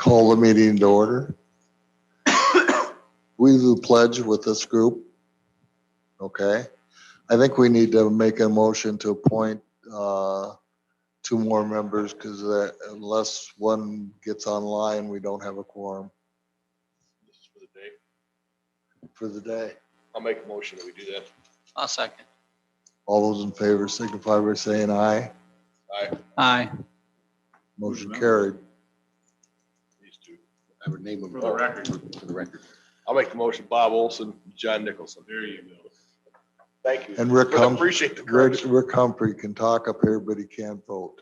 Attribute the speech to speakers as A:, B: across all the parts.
A: Call the meeting to order. We do the pledge with this group. Okay. I think we need to make a motion to appoint two more members because unless one gets online, we don't have a quorum
B: This is for the day.
A: for the day.
B: I'll make a motion that we do that.
C: I'll second.
A: All those in favor signify by saying aye.
B: Aye.
C: Aye.
A: Motion carried.
B: These two.
D: I would name them.
B: For the record.
D: For the record.
B: I'll make the motion. Bob Olson, John Nicholson. There you go. Thank you.
A: And Rick
B: But I
A: Humphrey,
B: appreciate the correction.
A: Rick Humphrey can talk up here, but he can't vote.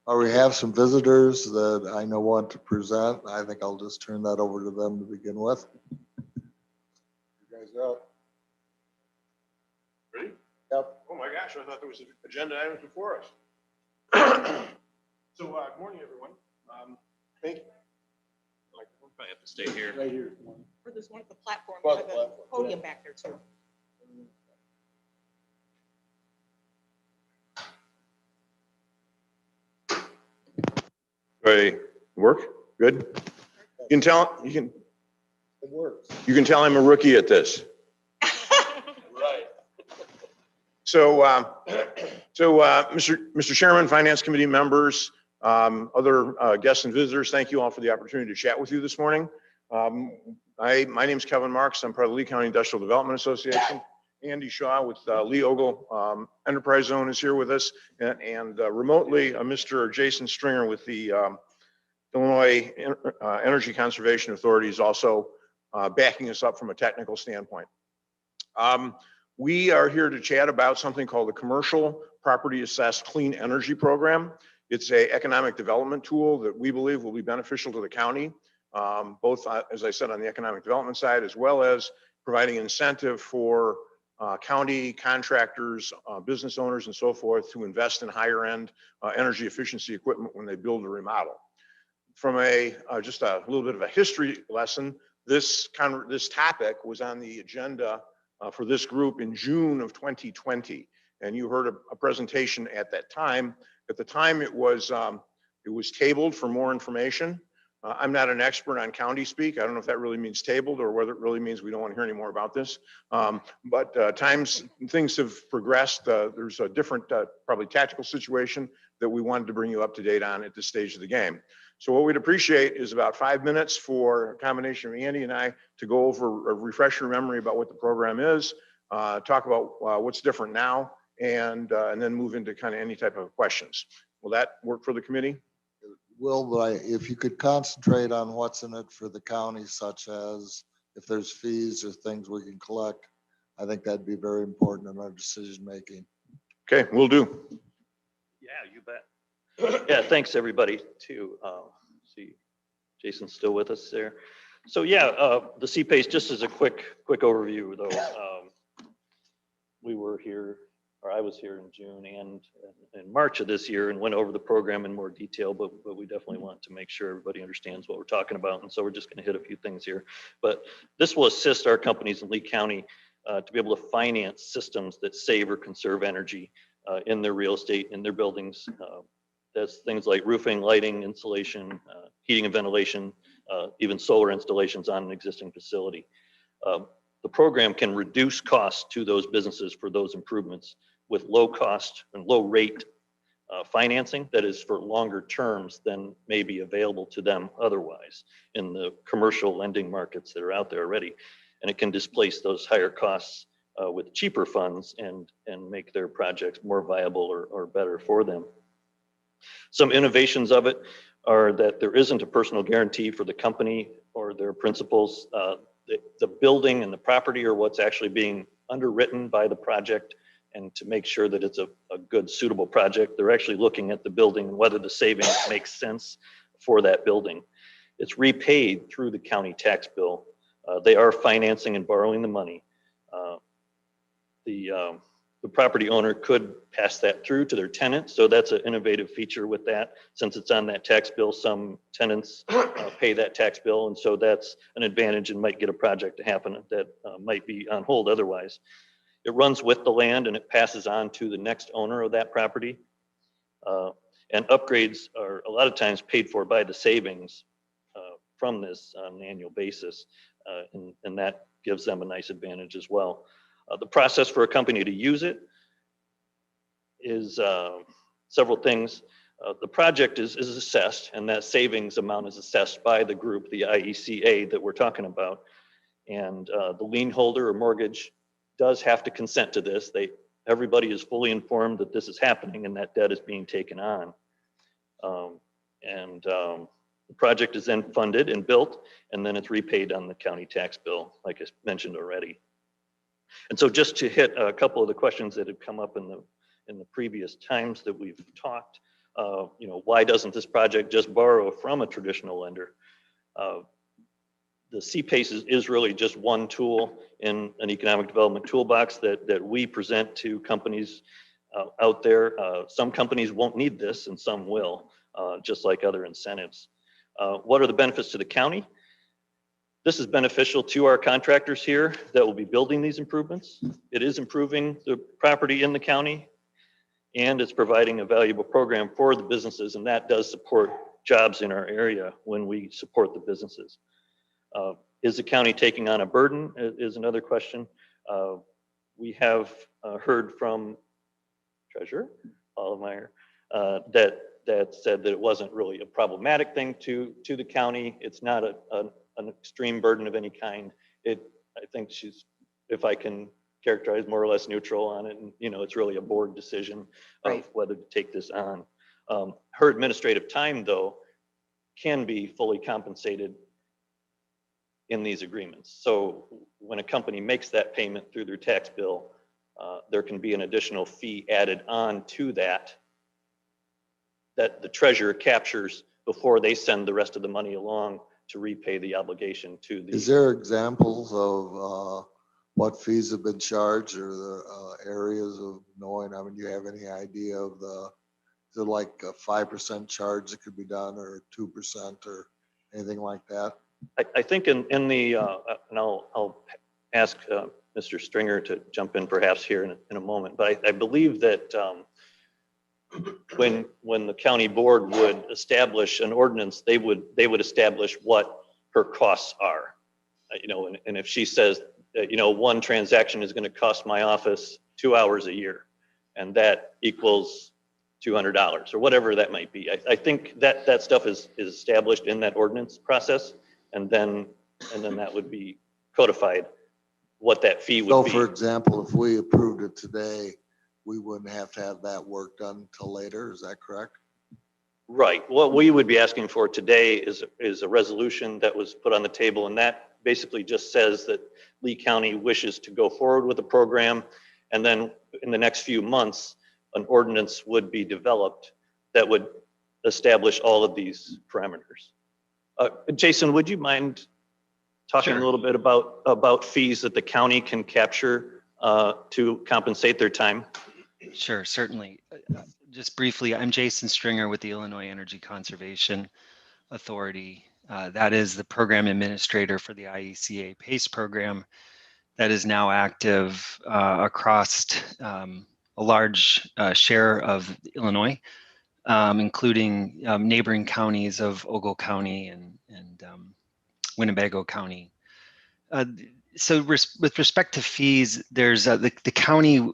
A: We have some visitors that I know want to present. I think I'll just turn that over to them to begin with. You guys are up.
B: Ready?
A: Yep.
B: Oh my gosh, I thought there was agenda items before us. So, good morning, everyone. Thank you. Like, we'll probably have to stay here.
A: Right here.
E: Or there's one at the platform,
B: Well,
E: by
B: the
E: the
B: platform,
E: podium back there too.
B: Hey, work? Good? You can tell,
A: It works.
B: you can tell I'm a rookie at this. Right. So, Mr. Chairman, Finance Committee members, other guests and visitors, thank you all for the opportunity to chat with you this morning. My name is Kevin Marks. I'm part of the Lee County Industrial Development Association. Andy Shaw with Lee Ogle Enterprise Zone is here with us, and remotely, Mr. Jason Stringer with the Illinois Energy Conservation Authority is also backing us up from a technical standpoint. We are here to chat about something called the Commercial Property Assessed Clean Energy Program. It's an economic development tool that we believe will be beneficial to the county, both, as I said, on the economic development side, as well as providing incentive for county contractors, business owners, and so forth to invest in higher end energy efficiency equipment when they build or remodel. From just a little bit of a history lesson, this topic was on the agenda for this group in June of 2020. And you heard a presentation at that time. At the time, it was tabled for more information. I'm not an expert on county speak. I don't know if that really means tabled or whether it really means we don't want to hear any more about this. But things have progressed. There's a different, probably tactical situation that we wanted to bring you up to date on at this stage of the game. So what we'd appreciate is about 5 minutes for a combination of Andy and I to go over a refresher memory about what the program is, talk about what's different now, and then move into kind of any type of questions. Will that work for the committee?
A: Will, but if you could concentrate on what's in it for the county, such as if there's fees or things we can collect, I think that'd be very important in our decision making.
B: Okay, we'll do.
F: Yeah, you bet. Yeah, thanks everybody too. See, Jason's still with us there. So yeah, the CPACE, just as a quick overview though, we were here, or I was here in June and in March of this year and went over the program in more detail, but we definitely want to make sure everybody understands what we're talking about. And so we're just going to hit a few things here, but this will assist our companies in Lee County to be able to finance systems that save or conserve energy in their real estate, in their buildings. That's things like roofing, lighting, insulation, heating and ventilation, even solar installations on an existing facility. The program can reduce costs to those businesses for those improvements with low cost and low rate financing that is for longer terms than may be available to them otherwise in the commercial lending markets that are out there already. And it can displace those higher costs with cheaper funds and make their projects more viable or better for them. Some innovations of it are that there isn't a personal guarantee for the company or their principals. The building and the property are what's actually being underwritten by the project, and to make sure that it's a good, suitable project, they're actually looking at the building and whether the savings make sense for that building. It's repaid through the county tax bill. They are financing and borrowing the money. The property owner could pass that through to their tenant. So that's an innovative feature with that. Since it's on that tax bill, some tenants pay that tax bill. And so that's an advantage and might get a project to happen that might be on hold otherwise. It runs with the land and it passes on to the next owner of that property. And upgrades are a lot of times paid for by the savings from this on an annual basis. And that gives them a nice advantage as well. The process for a company to use it is several things. The project is assessed, and that savings amount is assessed by the group, the IECA that we're talking about. And the lien holder or mortgage does have to consent to this. Everybody is fully informed that this is happening and that debt is being taken on. The project is then funded and built, and then it's repaid on the county tax bill, like I mentioned already. And so just to hit a couple of the questions that have come up in the previous times that we've talked, why doesn't this project just borrow from a traditional lender? The CPACE is really just one tool in an economic development toolbox that we present to companies out there. Some companies won't need this and some will, just like other incentives. What are the benefits to the county? This is beneficial to our contractors here that will be building these improvements. It is improving the property in the county, and it's providing a valuable program for the businesses, and that does support jobs in our area when we support the businesses. Is the county taking on a burden is another question. We have heard from Treasurer Hollmeyer that said that it wasn't really a problematic thing to the county. It's not an extreme burden of any kind. I think she's, if I can characterize, more or less neutral on it. And, it's really a board decision of whether to take this on. Her administrative time, though, can be fully compensated in these agreements. So when a company makes that payment through their tax bill, there can be an additional fee added on to that the treasurer captures before they send the rest of the money along to repay the obligation to the.
A: Is there examples of what fees have been charged or the areas of knowing? I mean, do you have any idea of is it like a 5% charge that could be done, or 2%, or anything like that?
F: I think in the, and I'll ask Mr. Stringer to jump in perhaps here in a moment, but I believe that when the county board would establish an ordinance, they would establish what her costs are. And if she says that, one transaction is going to cost my office 2 hours a year, and that equals $200 or whatever that might be. I think that stuff is established in that ordinance process, and then that would be codified what that fee would be.
A: So for example, if we approved it today, we wouldn't have to have that work done till later. Is that correct?
F: Right. What we would be asking for today is a resolution that was put on the table, and that basically just says that Lee County wishes to go forward with the program, and then in the next few months, an ordinance would be developed that would establish all of these parameters. Jason, would you mind talking a little bit about fees that the county can capture to compensate their time?
C: Sure, certainly. Just briefly, I'm Jason Stringer with the Illinois Energy Conservation Authority. That is the program administrator for the IECA PACE program that is now active across a large share of Illinois, including neighboring counties of Ogle County and Winnebago County. So with respect to fees, there's the county,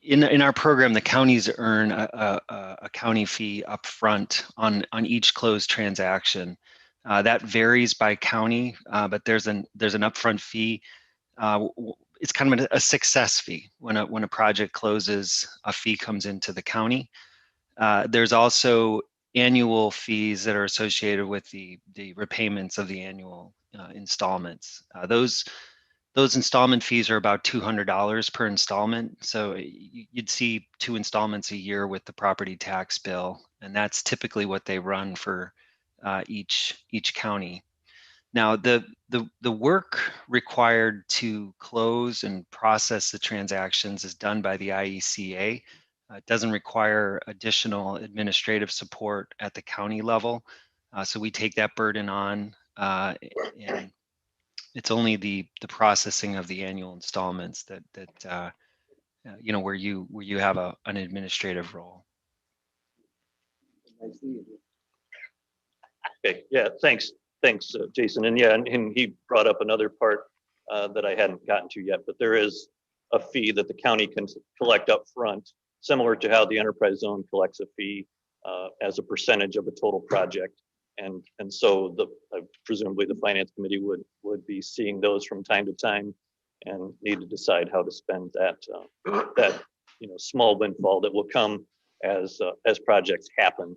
C: in our program, the counties earn a county fee up front on each closed transaction. That varies by county, but there's an upfront fee. It's kind of a success fee. When a project closes, a fee comes into the county. There's also annual fees that are associated with the repayments of the annual installments. Those installment fees are about $200 per installment. So you'd see 2 installments a year with the property tax bill, and that's typically what they run for each county. Now, the work required to close and process the transactions is done by the IECA. It doesn't require additional administrative support at the county level. So we take that burden on, and it's only the processing of the annual installments that where you have an administrative role.
F: Okay, yeah, thanks, Jason. And yeah, and he brought up another part that I hadn't gotten to yet, but there is a fee that the county can collect up front, similar to how the enterprise zone collects a fee as a percentage of a total project. And so presumably the finance committee would be seeing those from time to time and need to decide how to spend that small windfall that will come as projects happen.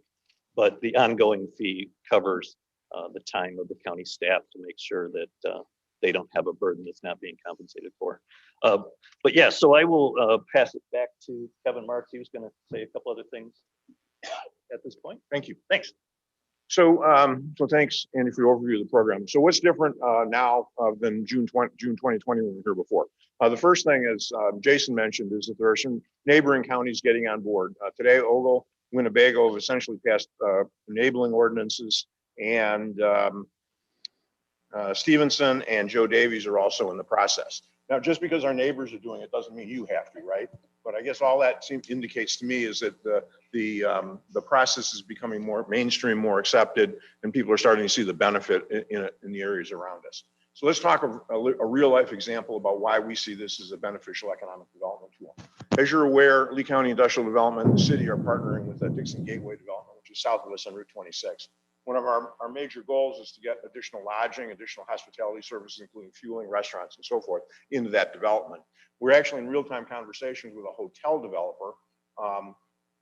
F: But the ongoing fee covers the time of the county staff to make sure that they don't have a burden that's not being compensated for. But yeah, so I will pass it back to Kevin Marks. He was going to say a couple other things at this point.
B: Thank you.
F: Thanks.
B: So, thanks, Andy, for your overview of the program. So what's different now than June 2020 when we were here before? The first thing is Jason mentioned is that there are some neighboring counties getting on board. Today, Ogle, Winnebago have essentially passed enabling ordinances, and Stevenson and Joe Davies are also in the process. Now, just because our neighbors are doing it doesn't mean you have to, right? But I guess all that indicates to me is that the process is becoming more mainstream, more accepted, and people are starting to see the benefit in the areas around us. So let's talk a real life example about why we see this as a beneficial economic development tool. As you're aware, Lee County Industrial Development and the city are partnering with the Dixon Gateway Development, which is south of us on Route 26. One of our major goals is to get additional lodging, additional hospitality services, including fueling, restaurants, and so forth, into that development. We're actually in real-time conversations with a hotel developer.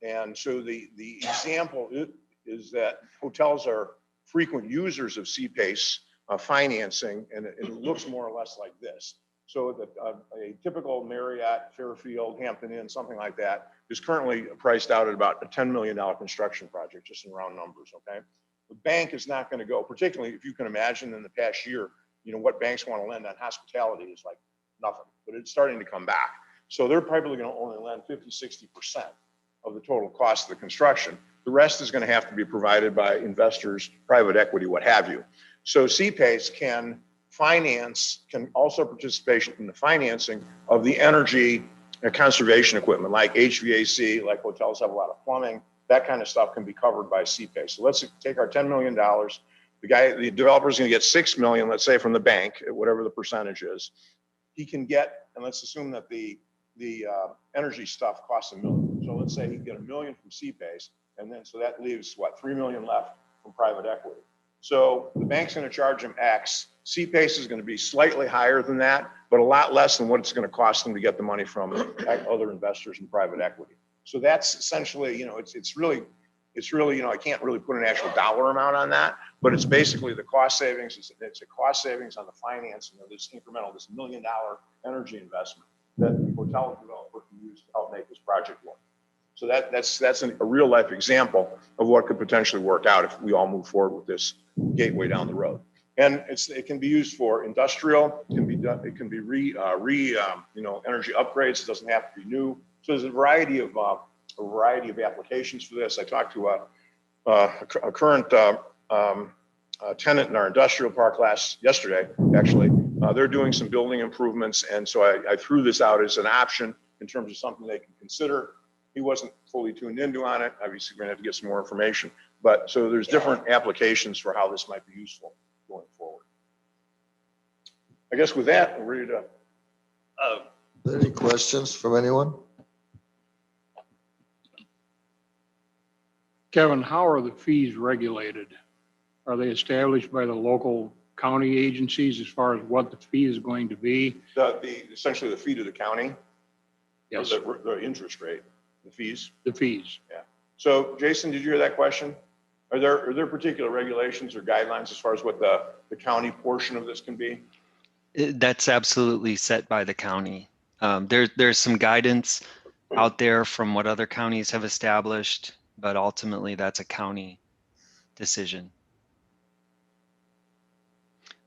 B: And so the example is that hotels are frequent users of CPACE financing, and it looks more or less like this. So a typical Marriott, Fairfield, Hampton Inn, something like that, is currently priced out at about a $10 million construction project, just in round numbers, okay? The bank is not going to go, particularly if you can imagine in the past year, what banks want to lend on hospitality is like nothing, but it's starting to come back. So they're probably going to only lend 50–60% of the total cost of the construction. The rest is going to have to be provided by investors, private equity, what have you. So CPACE can also participate in the financing of the energy and conservation equipment, like HVAC, like hotels have a lot of plumbing. That kind of stuff can be covered by CPACE. So let's take our $10 million. The developer is going to get $6 million, let's say, from the bank, whatever the percentage is. He can get, and let's assume that the energy stuff costs $1 million. So let's say he can get $1 million from CPACE, and then so that leaves what, $3 million left from private equity. So the bank's going to charge him X. CPACE is going to be slightly higher than that, but a lot less than what it's going to cost them to get the money from other investors and private equity. So that's essentially, it's really, I can't really put an actual dollar amount on that, but it's basically the cost savings. It's a cost savings on the financing of this incremental, this $1 million energy investment that the hotel developer can use to help make this project work. So that's a real life example of what could potentially work out if we all move forward with this gateway down the road. And it can be used for industrial. It can be done. It can be energy upgrades. It doesn't have to be new. So there's a variety of applications for this. I talked to a current tenant in our industrial park yesterday. Actually, they're doing some building improvements, and so I threw this out as an option in terms of something they can consider. He wasn't fully tuned into on it. Obviously, we're going to have to get some more information. But so there's different applications for how this might be useful going forward. I guess with that, we're ready to.
A: Any questions from anyone?
D: Kevin, how are the fees regulated? Are they established by the local county agencies as far as what the fee is going to be?
B: Essentially the fee to the county.
D: Yes.
B: The interest rate, the fees.
D: The fees.
B: Yeah. So Jason, did you hear that question? Are there particular regulations or guidelines as far as what the county portion of this can be?
C: That's absolutely set by the county. There's some guidance out there from what other counties have established, but ultimately that's a county decision.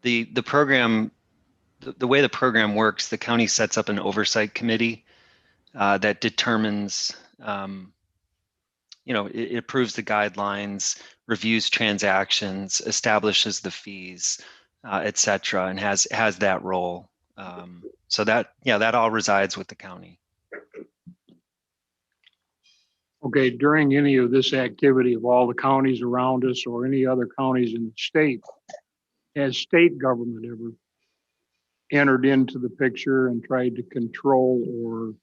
C: The program, the way the program works, the county sets up an oversight committee that determines, it approves the guidelines, reviews transactions, establishes the fees, et cetera, and has that role. So that all resides with the county.
D: Okay, during any of this activity of all the counties around us or any other counties in the state, has state government ever entered into the picture and tried to control or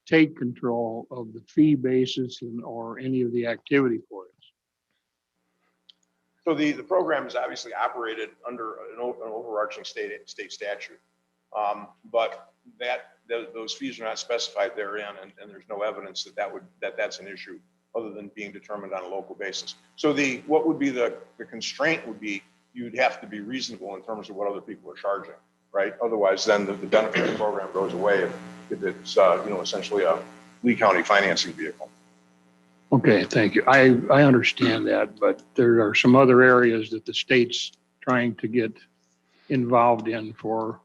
D: take control of the fee basis and or any of the activity for it?
B: So the program is obviously operated under an overarching state statute. But those fees are not specified therein, and there's no evidence that's an issue other than being determined on a local basis. So what would be the constraint would be you'd have to be reasonable in terms of what other people are charging, right? Otherwise, then the benefit of the program goes away if it's essentially a Lee County financing vehicle.
D: Okay, thank you. I understand that, but there are some other areas that the state's trying to get involved in for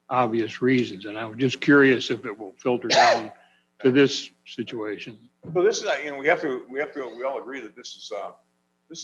D: obvious reasons. And I was just curious if it will filter down to this situation.
B: So this is, we all agree that this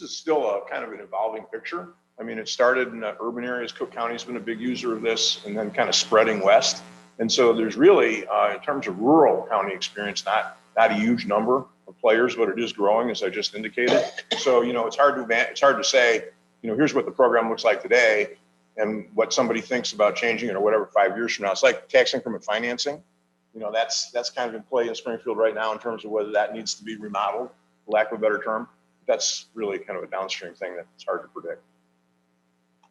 B: is still a kind of an evolving picture. I mean, it started in urban areas. Cook County's been a big user of this, and then kind of spreading west. And so there's really, in terms of rural county experience, not a huge number of players, but it is growing, as I just indicated. So, it's hard to say, here's what the program looks like today and what somebody thinks about changing it or whatever 5 years from now. It's like tax increment financing. That's kind of in play in Springfield right now in terms of whether that needs to be remodeled, for lack of a better term. That's really kind of a downstream thing that's hard to predict.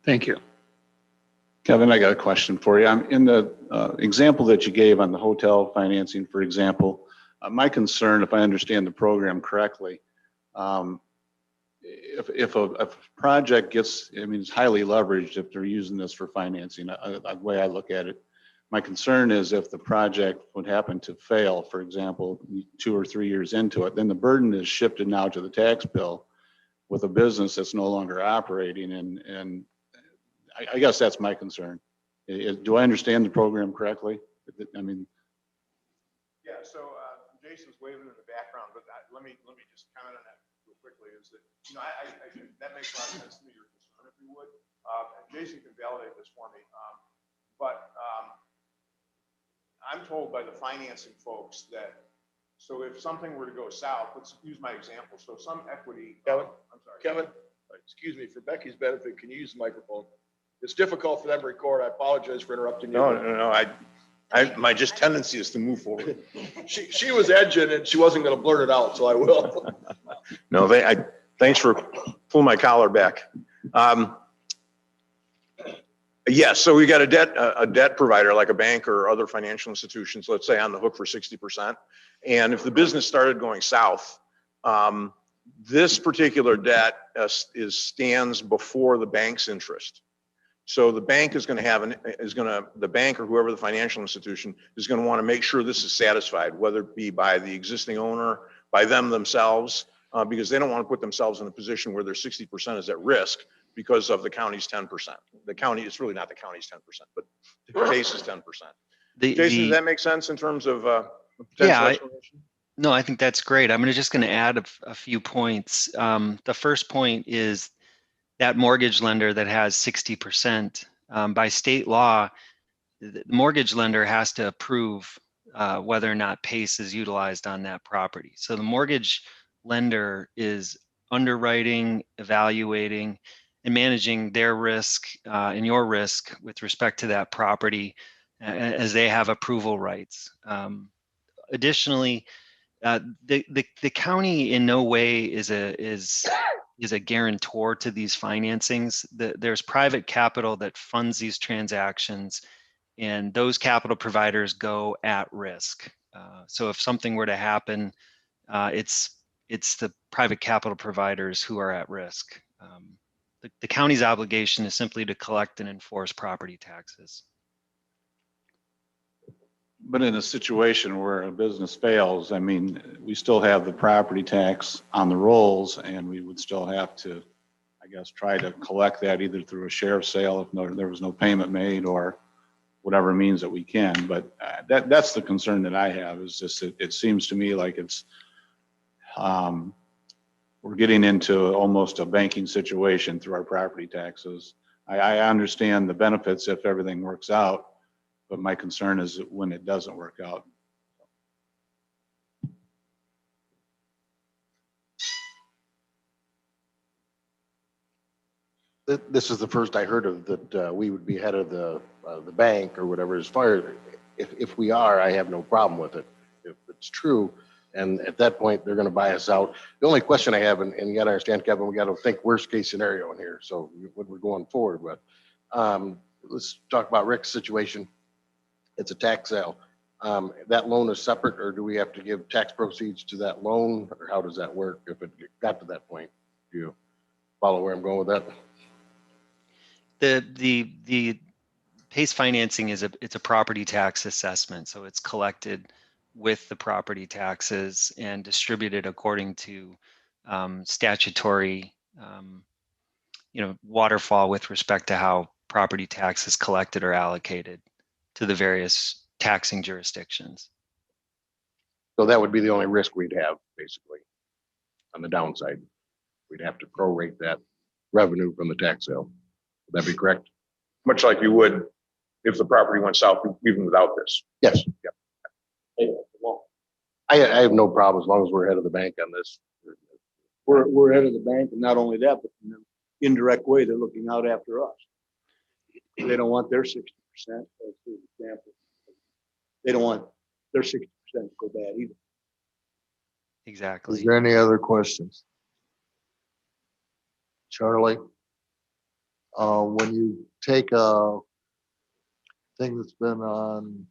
D: Thank you.
G: Kevin, I got a question for you. I'm in the example that you gave on the hotel financing, for example. My concern, if I understand the program correctly, if a project gets, it's highly leveraged if they're using this for financing, the way I look at it. My concern is if the project would happen to fail, for example, 2 or 3 years into it, then the burden is shifted now to the tax bill with a business that's no longer operating. And I guess that's my concern. Do I understand the program correctly?
B: Yeah, so Jason's waving in the background, but let me just comment on that real quickly. Is that I think that makes a lot of sense to me. Your concern, if you would, and Jason can validate this for me. But I'm told by the financing folks that so if something were to go south, let's use my example. So some equity.
H: Kevin,
B: I'm sorry.
H: Kevin, excuse me, for Becky's benefit, can you use the microphone? It's difficult for them to record. I apologize for interrupting you.
B: No. My just tendency is to move forward.
H: She was edging and she wasn't going to blurt it out, so I will.
B: No, thanks for pulling my collar back. Yes, so we got a debt provider like a bank or other financial institutions, let's say on the hook for 60%. And if the business started going south, this particular debt stands before the bank's interest. So the bank is going to the bank or whoever the financial institution is going to want to make sure this is satisfied, whether it be by the existing owner, by them themselves, because they don't want to put themselves in a position where their 60% is at risk because of the county's 10%. The county, it's really not the county's 10%, but the case is 10%. Jason, does that make sense in terms of potential explanation?
C: No, I think that's great. I'm just going to add a few points. The first point is that mortgage lender that has 60%, by state law, the mortgage lender has to approve whether or not PACE is utilized on that property. So the mortgage lender is underwriting, evaluating, and managing their risk and your risk with respect to that property as they have approval rights. Additionally, the county in no way is a guarantor to these financings. There's private capital that funds these transactions, and those capital providers go at risk. So if something were to happen, it's the private capital providers who are at risk. The county's obligation is simply to collect and enforce property taxes.
G: But in a situation where a business fails, we still have the property tax on the rolls, and we would still have to, I guess, try to collect that either through a sheriff's sale if there was no payment made, or whatever means that we can. But that's the concern that I have, is just it seems to me like it's we're getting into almost a banking situation through our property taxes. I understand the benefits if everything works out, but my concern is when it doesn't work out.
I: This is the first I heard of that we would be ahead of the bank or whatever. As far as if we are, I have no problem with it. If it's true, and at that point they're going to buy us out. The only question I have, and you got to understand, Kevin, we got to think worst case scenario in here. So when we're going forward, but let's talk about Rick's situation. It's a tax sale. That loan is separate, or do we have to give tax proceeds to that loan, or how does that work if it got to that point? Do you follow where I'm going with that?
C: The PACE financing it's a property tax assessment, so it's collected with the property taxes and distributed according to statutory, waterfall with respect to how property tax is collected or allocated to the various taxing jurisdictions.
I: So that would be the only risk we'd have, basically, on the downside. We'd have to prorate that revenue from the tax sale. Would that be correct?
B: Much like you would if the property went south, even without this.
I: Yes. Yep. I have no problem as long as we're ahead of the bank on this.
J: We're ahead of the bank, and not only that, but in an indirect way, they're looking out after us. They don't want their 60%, for example. They don't want their 60% to go bad either.
C: Exactly.
A: Is there any other questions? Charlie? When you take a thing that's been on,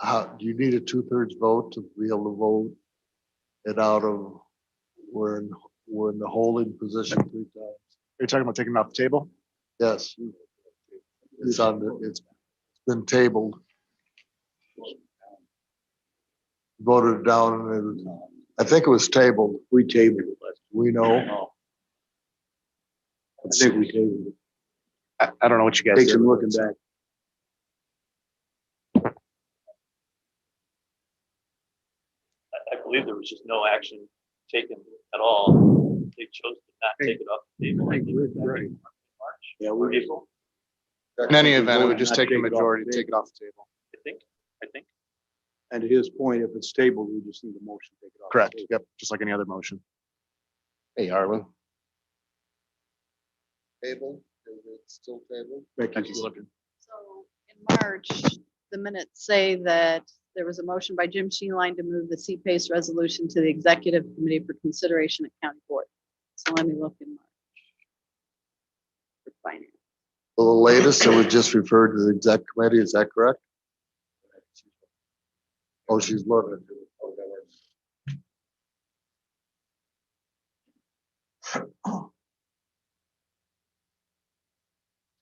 A: how, do you need a 2/3 vote to be able to vote it out of, we're in the holding position 3 times?
K: Are you talking about taking it off the table?
A: Yes. It's been tabled. Voted down, and I think it was tabled.
J: We tabled it.
A: We know.
J: I think we tabled it.
K: I don't know what you guys
J: Take
K: did.
J: some looking back.
F: I believe there was just no action taken at all. They chose to not take it off the table. I think
J: Right.
F: back in March
J: Yeah,
F: or
J: we
F: April,
K: In any event, it
J: voted
K: would just
J: not
K: take
J: to
K: a
J: take it off
K: majority
J: the
K: to take it off the table.
F: I think.
J: And to his point, if it's tabled, we just need a motion to take it off. the
K: Correct.
J: table.
K: Yep. Just like any other motion.
I: Hey, Arlen.
A: Table, is it still tabled?
J: Becky's
K: looking.
E: So in March, the minutes say that there was a motion by Jim Sheenline to move the CPACE resolution to the executive committee for consideration at county board. So let me look in March. For finance.
A: Well, the latest, it was just referred to the exec committee, is that correct? Oh, she's looking.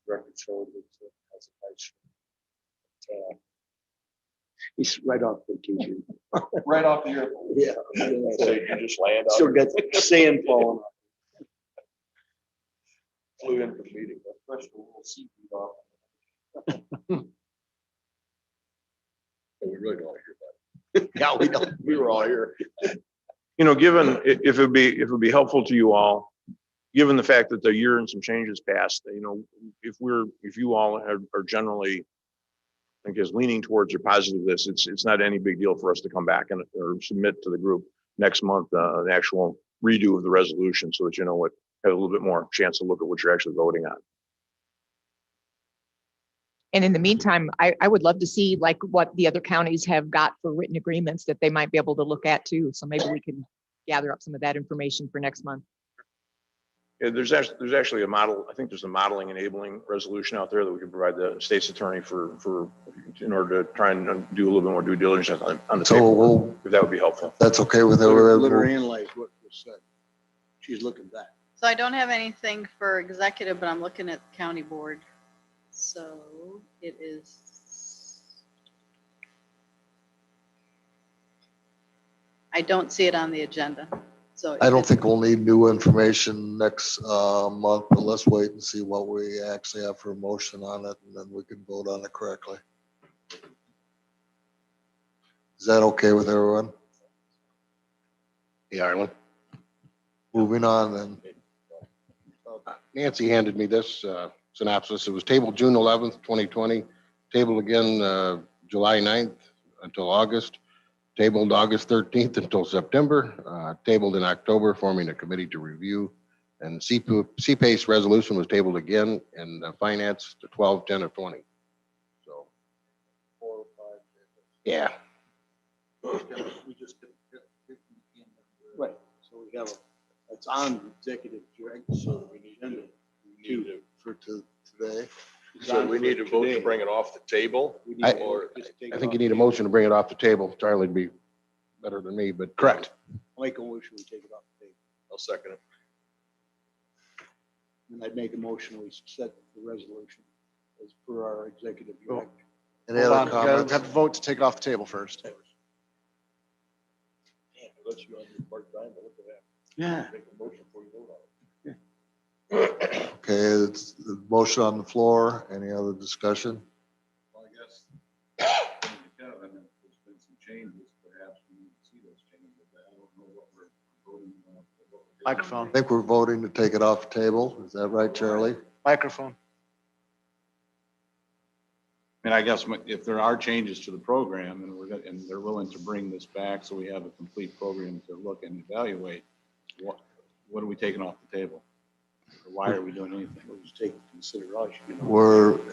A: Record showed it as a vice chair.
J: He's right off vacation.
H: Right off the airport.
J: Yeah.
H: So you can just land
J: Still
H: out,
J: got sand falling off.
H: flew in for the meeting, but brushed a little seaweed off. We really don't want to hear that. Yeah, we don't. We were all here.
B: Given, if it would be helpful to you all, given the fact that the year and some changes passed, if you all are generally, I guess, leaning towards or positive of this, it's not any big deal for us to come back or submit to the group next month, the actual redo of the resolution so that have a little bit more chance to look at what you're actually voting on.
L: And in the meantime, I would love to see like what the other counties have got for written agreements that they might be able to look at too. So maybe we can gather up some of that information for next month.
B: Yeah, there's actually a model. I think there's a modeling enabling resolution out there that we can provide the state's attorney in order to try and do a little bit more due diligence on the
A: So
B: paperwork, if that would be helpful.
A: that's okay with
J: Let her
A: everyone?
J: analyze what was said. She's looking back.
E: So I don't have anything for executive, but I'm looking at county board. So it is. I don't see it on the agenda. So
A: I don't think we'll need new information next month, but let's wait and see what we actually have for a motion on it, and then we can vote on it correctly. Is that okay with everyone?
I: Hey, Arlen.
A: Moving on then.
I: Nancy handed me this synopsis. It was tabled June 11th, 2020, tabled again July 9th until August, tabled August 13th until September, tabled in October, forming a committee to review, And CPACE resolution was tabled again in finance to 12/10 of 20. So, yeah.
J: Right, so we have, it's on executive direct, so we need to,
A: Today.
H: So we need to vote to bring it off the table?
J: we need
I: I-
J: to
H: Or
J: just take
I: I
J: it
I: think
J: off
I: you need a
J: the
I: motion to bring it off the table. Charlie'd be better than me, but.
K: Correct.
J: table. Make a motion, we take it off the table.
H: I'll second it.
J: And I'd make a motion, we set the resolution as per our executive director.
A: Any
K: Hold
A: other
K: on, we gotta
A: comments?
K: have to vote to take it off the table first.
H: Damn, unless you want to do part-time, but look at that.
J: Yeah.
H: Make a motion before you vote on it.
A: Okay, it's the motion on the floor. Any other discussion?
G: Well, I guess, Kevin, if there's been some changes, perhaps we need to see those changes, but I don't know what we're voting on.
K: Microphone,
A: I think we're voting to take it off the table. Is that right, Charlie?
K: microphone.
G: And I guess if there are changes to the program and and they're willing to bring this back so we have a complete program to look and evaluate, what are we taking off the table? Or why are we doing anything?
J: We'll just take consideration.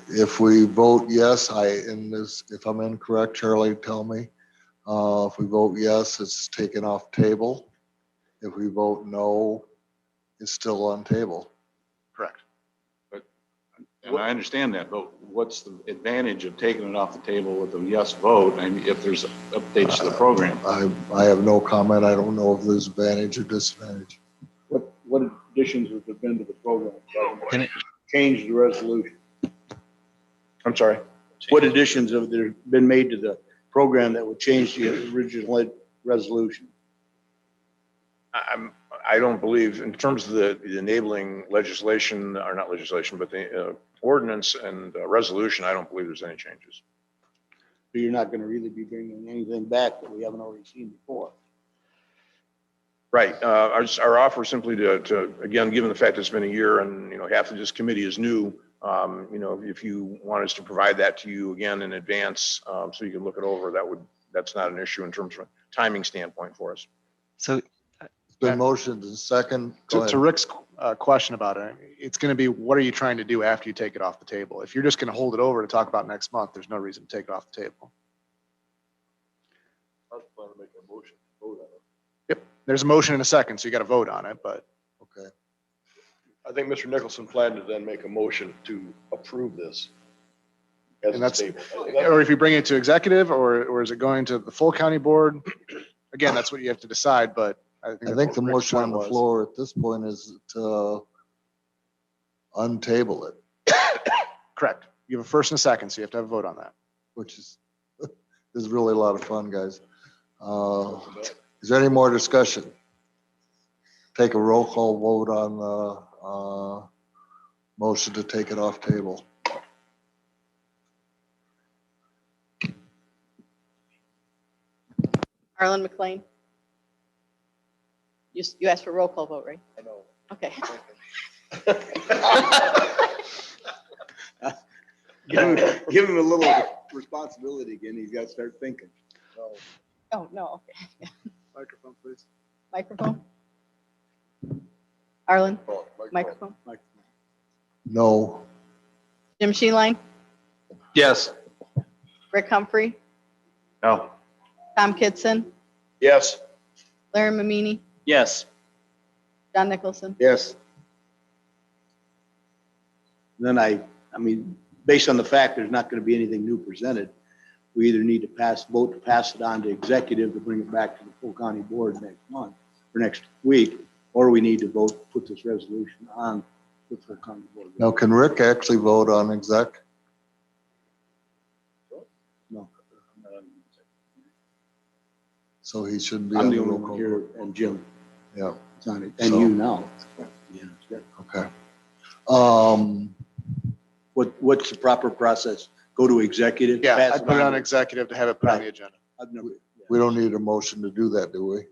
A: If we vote yes, if I'm incorrect, Charlie, tell me. If we vote yes, it's taken off table. If we vote no, it's still on table.
K: Correct.
G: And I understand that, but what's the advantage of taking it off the table with a yes vote? And if there's updates to the program?
A: I have no comment. I don't know if there's advantage or disadvantage.
J: What additions have there been to the program?
C: Can it-
J: Change the resolution.
H: I'm sorry.
J: What additions have there been made to the program that would change the original resolution?
B: I don't believe, in terms of the enabling legislation, or not legislation, but the ordinance and resolution, I don't believe there's any changes.
J: So you're not gonna really be bringing anything back that we haven't already seen before.
B: Right. Our offer simply to, again, given the fact it's been a year and, half of this committee is new, if you want us to provide that to you again in advance, so you can look it over, that's not an issue in terms of a timing standpoint for us.
C: So
A: It's been motioned and second. Go
K: To
A: ahead.
K: Rick's question about it, it's going to be, what are you trying to do after you take it off the table? If you're just going to hold it over to talk about next month, there's no reason to take it off the table.
H: I was planning to make a motion to vote on it.
K: There's a motion and a second, so you got to vote on it, but
A: Okay.
H: I think Mr. Nicholson planned to then make a motion to approve this. As
K: And
H: it's
K: that's-
H: tabled.
K: or if you bring it to executive, or is it going to the full county board? Again, that's what you have to decide, but I think.
A: I
K: that's
A: think
K: what
A: the
K: Rick's
A: motion on
K: point
A: the
K: was.
A: floor at this point is to untable it,
K: Correct. You have a first and a second, so you have to have a vote on that.
A: which is really a lot of fun, guys. Is there any more discussion? Take a roll call vote on the motion to take it off table.
E: Arlen McLean? You asked for a roll call vote, right?
H: I know.
E: Okay.
J: Give him a little responsibility again. He's gotta start thinking. So,
E: Oh, no, okay.
K: Microphone, please.
E: Microphone? Arlen,
H: Oh,
E: microphone?
A: No.
E: Jim Sheeline?
G: Yes.
E: Rick Humphrey?
G: No.
E: Tom Kitson?
H: Yes.
E: Larry Mamini?
G: Yes.
E: John Nicholson?
J: yes. Then based on the fact there's not gonna be anything new presented, we either need to vote to pass it on to executive to bring it back to the full county board next month, or next week, or we need to vote, to put this resolution on the full county board.
A: Now, can Rick actually vote on exec?
J: No,
A: So he shouldn't be
J: I'm
A: on
J: the
A: the
J: only
A: roll
J: one
A: call
J: here,
A: vote.
J: and Jim
A: Yeah,
J: is on it, and
A: So-
J: you now. Yeah,
A: okay.
J: what's the proper process? Go to executive?
K: Yeah,
J: pass
K: I'd put it on
J: to-
K: executive to have it put on the agenda.
J: I've never-
A: We don't need a motion to do that, do we?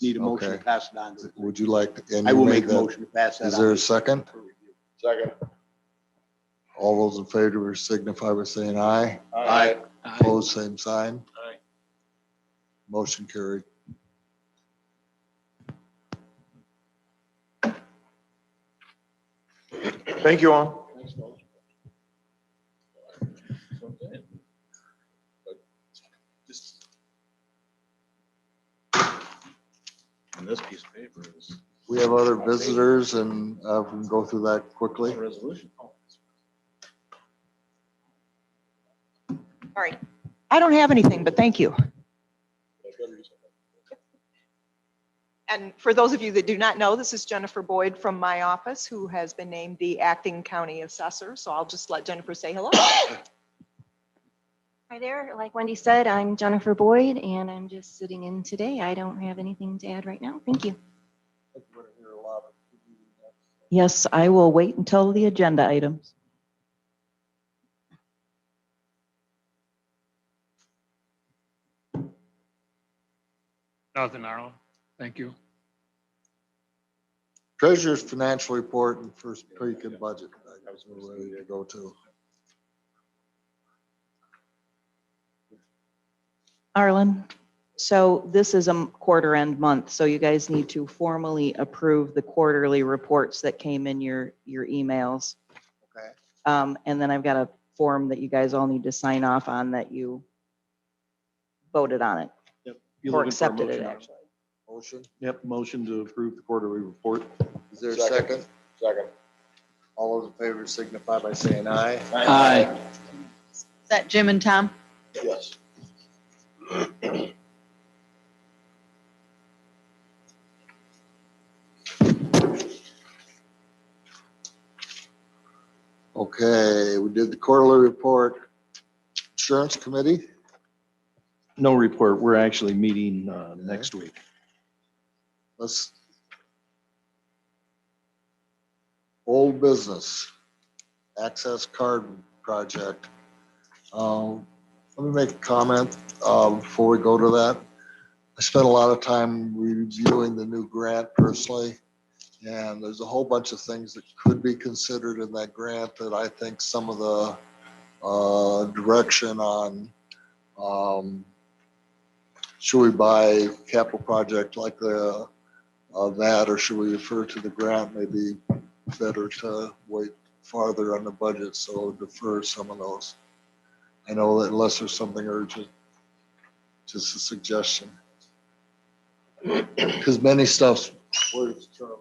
J: Need a motion to
A: Okay.
J: pass it on. to-
A: Would you like? and
J: I
A: you
J: will
A: made
J: make a
A: that-
J: motion to pass that on.
A: Is there a second?
J: for review.
H: Second.
A: All those in favor signify by saying aye.
H: Aye.
A: Opposed, same sign.
G: Aye.
A: Motion carried.
B: Thank you all.
G: And this piece of paper is
A: We have other visitors and we can go through that quickly.
G: a resolution.
L: All right. I don't have anything, but thank you. And for those of you that do not know, this is Jennifer Boyd from my office, who has been named the acting county assessor. So I'll just let Jennifer say hello.
M: Hi there. Like Wendy said, I'm Jennifer Boyd and I'm just sitting in today. I don't have anything to add right now. Thank you.
N: Yes, I will wait until the agenda items.
D: Nothing, Arlen. Thank you.
A: Treasurer's financial report and first peek at budget. We're ready to go to.
N: Arlen, so this is a quarter end month, so you guys need to formally approve the quarterly reports that came in your emails.
A: Okay.
N: And then I've got a form that you guys all need to sign off on that you voted on it or accepted it, actually.
A: Motion.
J: Yep, motion to approve the quarterly report.
A: Is there a second?
H: Second.
A: All those in favor signify by saying aye.
J: Aye.
E: Is that Jim and Tom?
H: Yes.
A: Okay, we did the quarterly report. Insurance committee.
J: No report. We're actually meeting next week.
A: Let's. Old business, access card project. Let me make a comment before we go to that. I spent a lot of time reviewing the new grant personally, and there's a whole bunch of things that could be considered in that grant that I think some of the direction on should we buy capital project like that, or should we refer to the grant? Maybe better to wait farther on the budget, so defer some of those. I know that unless there's something urgent, just a suggestion. Because many stuff's, where's Charlie?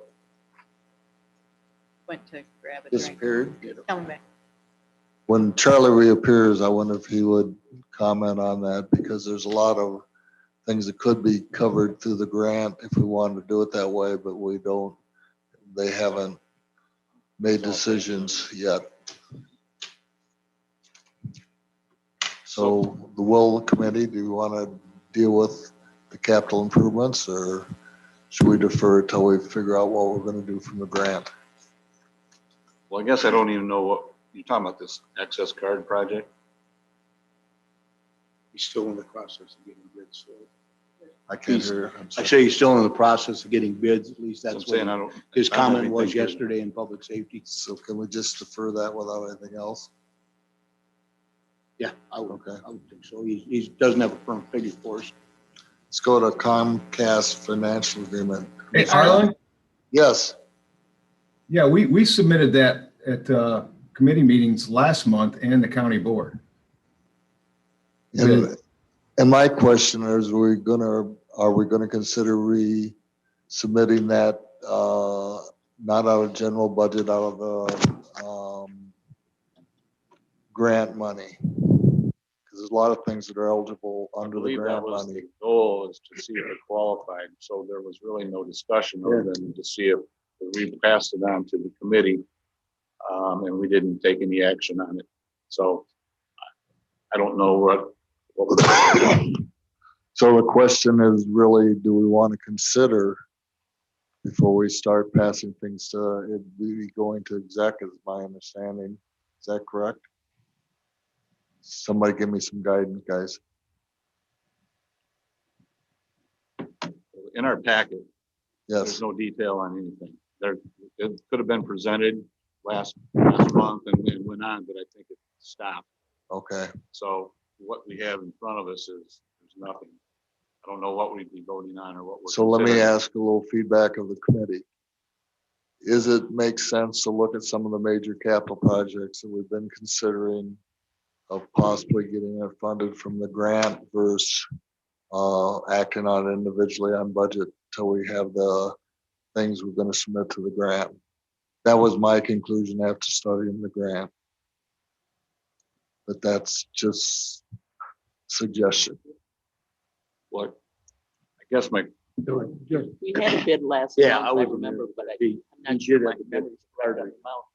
E: Went to grab a drink.
A: Disappeared.
E: Coming back.
A: When Charlie reappears, I wonder if he would comment on that, because there's a lot of things that could be covered through the grant if we wanted to do it that way, but we don't. They haven't made decisions yet. So the will of the committee, do you want to deal with the capital improvements, or should we defer till we figure out what we're going to do from the grant?
G: Well, I guess I don't even know what you're talking about, this access card project.
J: He's still in the process of getting bids. So
A: I can't hear. I'm
J: I
A: sorry.
J: say he's still in the process of getting bids. At least
G: So I'm
J: that's
G: saying
J: what
G: I don't.
J: his
G: I don't
J: comment
G: even
J: was
G: think you're-
J: yesterday in public safety.
A: So can we just defer that without anything else?
J: Yeah, I would
A: Okay.
J: think so. He doesn't have a firm figure for us.
A: Let's go to Comcast financial agreement.
O: Hey, Arlen?
A: Yes.
O: Yeah, we submitted that at committee meetings last month and the county board.
A: And my question is, are we gonna consider resubmitting that, not out of general budget, out of the, grant money? Because there's a lot of things that are eligible
G: I
A: under the
G: believe that
A: grant
G: was
A: money.
G: the goal, is to see if it qualified. So there was really no discussion other than to see if we passed it on to the committee. And we didn't take any action on it. So I don't know what
A: So the question is really, do we want to consider before we start passing things to, it be going to exec is my understanding. Is that correct? Somebody give me some guidance, guys.
G: in our packet,
A: Yes.
G: there's no detail on anything. There, it could have been presented last month and it went on, but I think it stopped.
A: Okay.
G: So what we have in front of us is, there's nothing. I don't know what we'd be voting on or what we're.
A: So let me
G: considering.
A: ask a little feedback of the committee. is it makes sense to look at some of the major capital projects that we've been considering of possibly getting it funded from the grant versus acting on it individually on budget till we have the things we're going to submit to the grant. That was my conclusion after studying the grant. But that's just suggestion.
G: What? I guess my,
P: We had a bid last
J: Yeah,
P: month,
J: I
P: I
J: was
P: remember,
J: aware,
P: but
J: he
P: I'm not
J: did
P: sure
J: have
P: my
J: a bid
P: memory's
J: card
P: correct on the amount.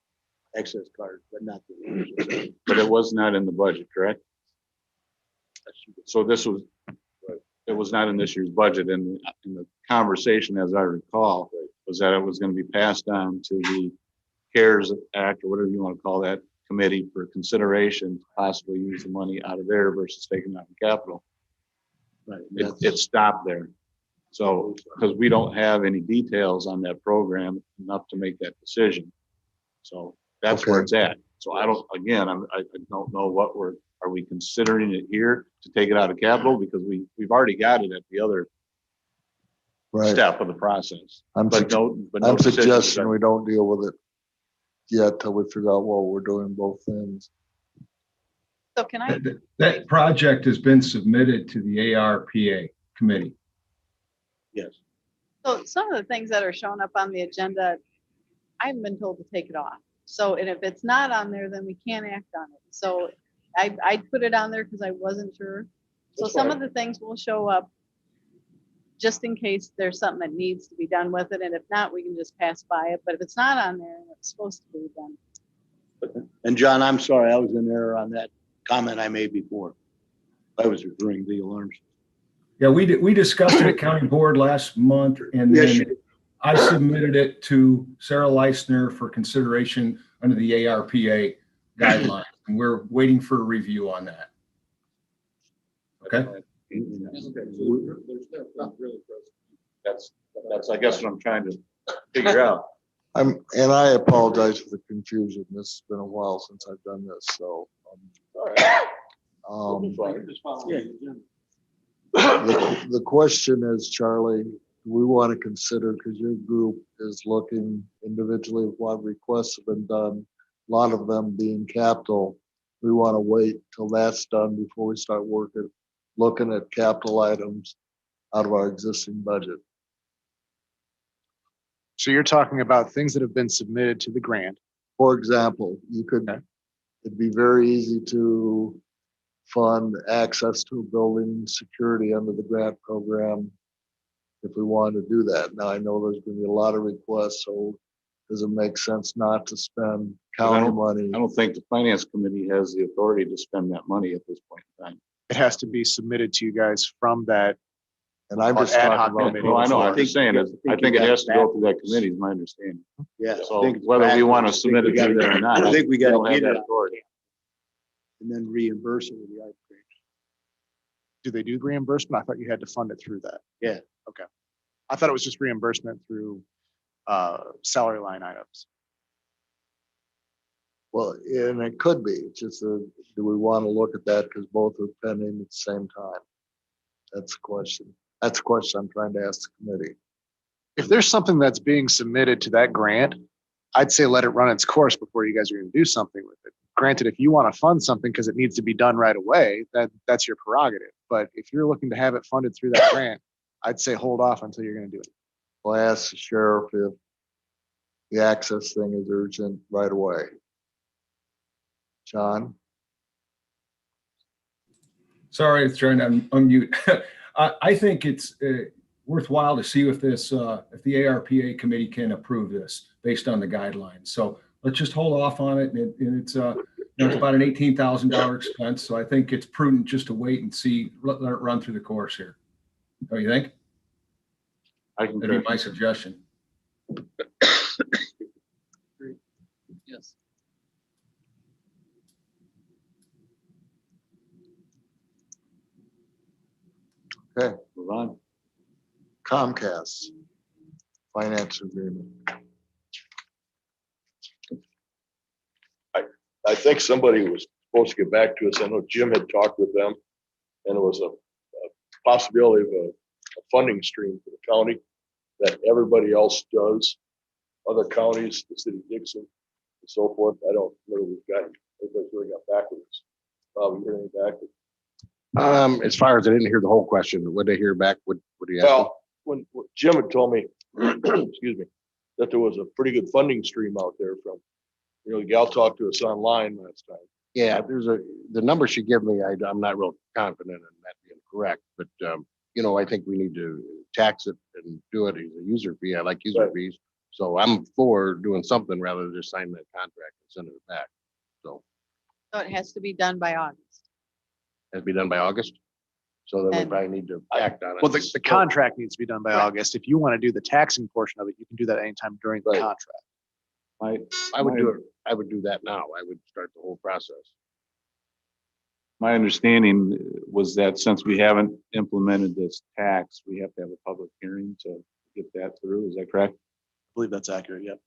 J: access card, but not the.
G: but it was not in the budget, correct? So this was, it was not in this year's budget, and in the conversation, as I recall, was that it was gonna be passed on to the CARES Act, or whatever you wanna call that, committee for consideration, to possibly use the money out of there versus taking out of capital.
J: Right.
G: It stopped there. So, because we don't have any details on that program enough to make that decision. So that's where
A: Okay.
G: it's at. So I don't, again, I don't know what are we considering it here to take it out of capital? Because we've already got it at the other
A: Right.
G: step of the process.
A: I'm,
G: But no
A: I'm
G: decisions
A: suggesting
G: are-
A: we don't deal with it yet till we figure out what we're doing both things.
E: So can I,
O: That project has been submitted to the ARPA committee.
J: Yes.
E: so some of the things that are showing up on the agenda, I haven't been told to take it off. So, and if it's not on there, then we can't act on it. So I put it on there because I wasn't sure. So
J: That's
E: some
J: fine.
E: of the things will show up just in case there's something that needs to be done with it. And if not, we can just pass by it. But if it's not on there and it's supposed to be done.
J: And John, I'm sorry, I was in error on that comment I made before. I was referring to the alarms.
O: Yeah, we discussed it at county board last month, and
J: Yes,
O: then I submitted it to Sarah Leisner for consideration under the ARPA guidelines. And we're waiting for a review on that. Okay?
G: That's, I guess, what I'm trying to figure out.
A: And I apologize for the confusion. This has been a while since I've done this, so. The question is, Charlie, we want to consider, because your group is looking individually at what requests have been done, a lot of them being capital. We want to wait till that's done before we start looking at capital items out of our existing budget.
K: So you're talking about things that have been submitted to the grant.
A: For example, it'd be very easy to fund access to a building security under the grant program if we wanted to do that. Now, I know there's going to be a lot of requests, so does it make sense not to spend county money?
G: I don't think the finance committee has the authority to spend that money at this point in time.
K: It has to be submitted to you guys from that.
A: And I'm just
K: ad
A: talking
K: hoc
A: about.
K: committee.
G: No, I know, I'm
J: I think-
G: just saying, I think it has to go through that committee, is my understanding.
J: Yeah. I
G: So
J: think it's
G: whether we want to
J: backwards.
G: submit it
J: I think
G: through there or not.
J: I think we
G: they
J: gotta
G: don't have
J: get
G: that
J: it
G: authority.
J: and then reimburse it with the ice cream.
K: Do they do reimbursement? I thought you had to fund it through that.
J: Yeah.
K: Okay. I thought it was just reimbursement through salary line items.
A: Well, and it could be, it's just, do we want to look at that because both are pending at the same time? That's the question. That's the question I'm trying to ask the committee.
K: If there's something that's being submitted to that grant, I'd say let it run its course before you guys are going to do something with it. Granted, if you want to fund something because it needs to be done right away, that's your prerogative. But if you're looking to have it funded through that grant, I'd say hold off until you're going to do it.
A: Well, I asked the sheriff if the access thing is urgent right away. John?
O: Sorry, I was trying to unmute. I think it's worthwhile to see if the ARPA committee can approve this based on the guidelines. So let's just hold off on it. And it's it's about an $18,000 expense. So I think it's prudent just to wait and see, let it run through the course here. Don't you think? That'd be my suggestion.
P: Yes.
A: Okay,
G: Move on.
A: Comcast finance agreement.
H: I think somebody was supposed to get back to us. I know Jim had talked with them, and it was a possibility of a funding stream for the county that everybody else does. other counties, the city of Dixon and so forth. I don't know, we've got, everybody's really got backwards. We hear anything back?
I: As far as I didn't hear the whole question, what did I hear back? What do you ask?
H: Well, when Jim had told me, excuse me, that there was a pretty good funding stream out there from, the gal talked to us online last time.
I: Yeah, the number she gave me, I'm not real confident in that being correct, but, I think we need to tax it and do it as a user fee. I like user
H: Right.
I: fees. So I'm for doing something rather than just signing that contract and sending it back. So
E: So it has to be done by August.
I: it has to be done by August. So then we
E: And-
I: probably need to act on it.
K: Well, the contract needs to be done by August. If you want to do the taxing portion of it, you can do that anytime during the
I: Right.
K: contract.
I: I would do that now. I would start the whole process.
G: My understanding was that since we haven't implemented this tax, we have to have a public hearing to get that through. Is that correct?
K: I believe that's accurate. Yep.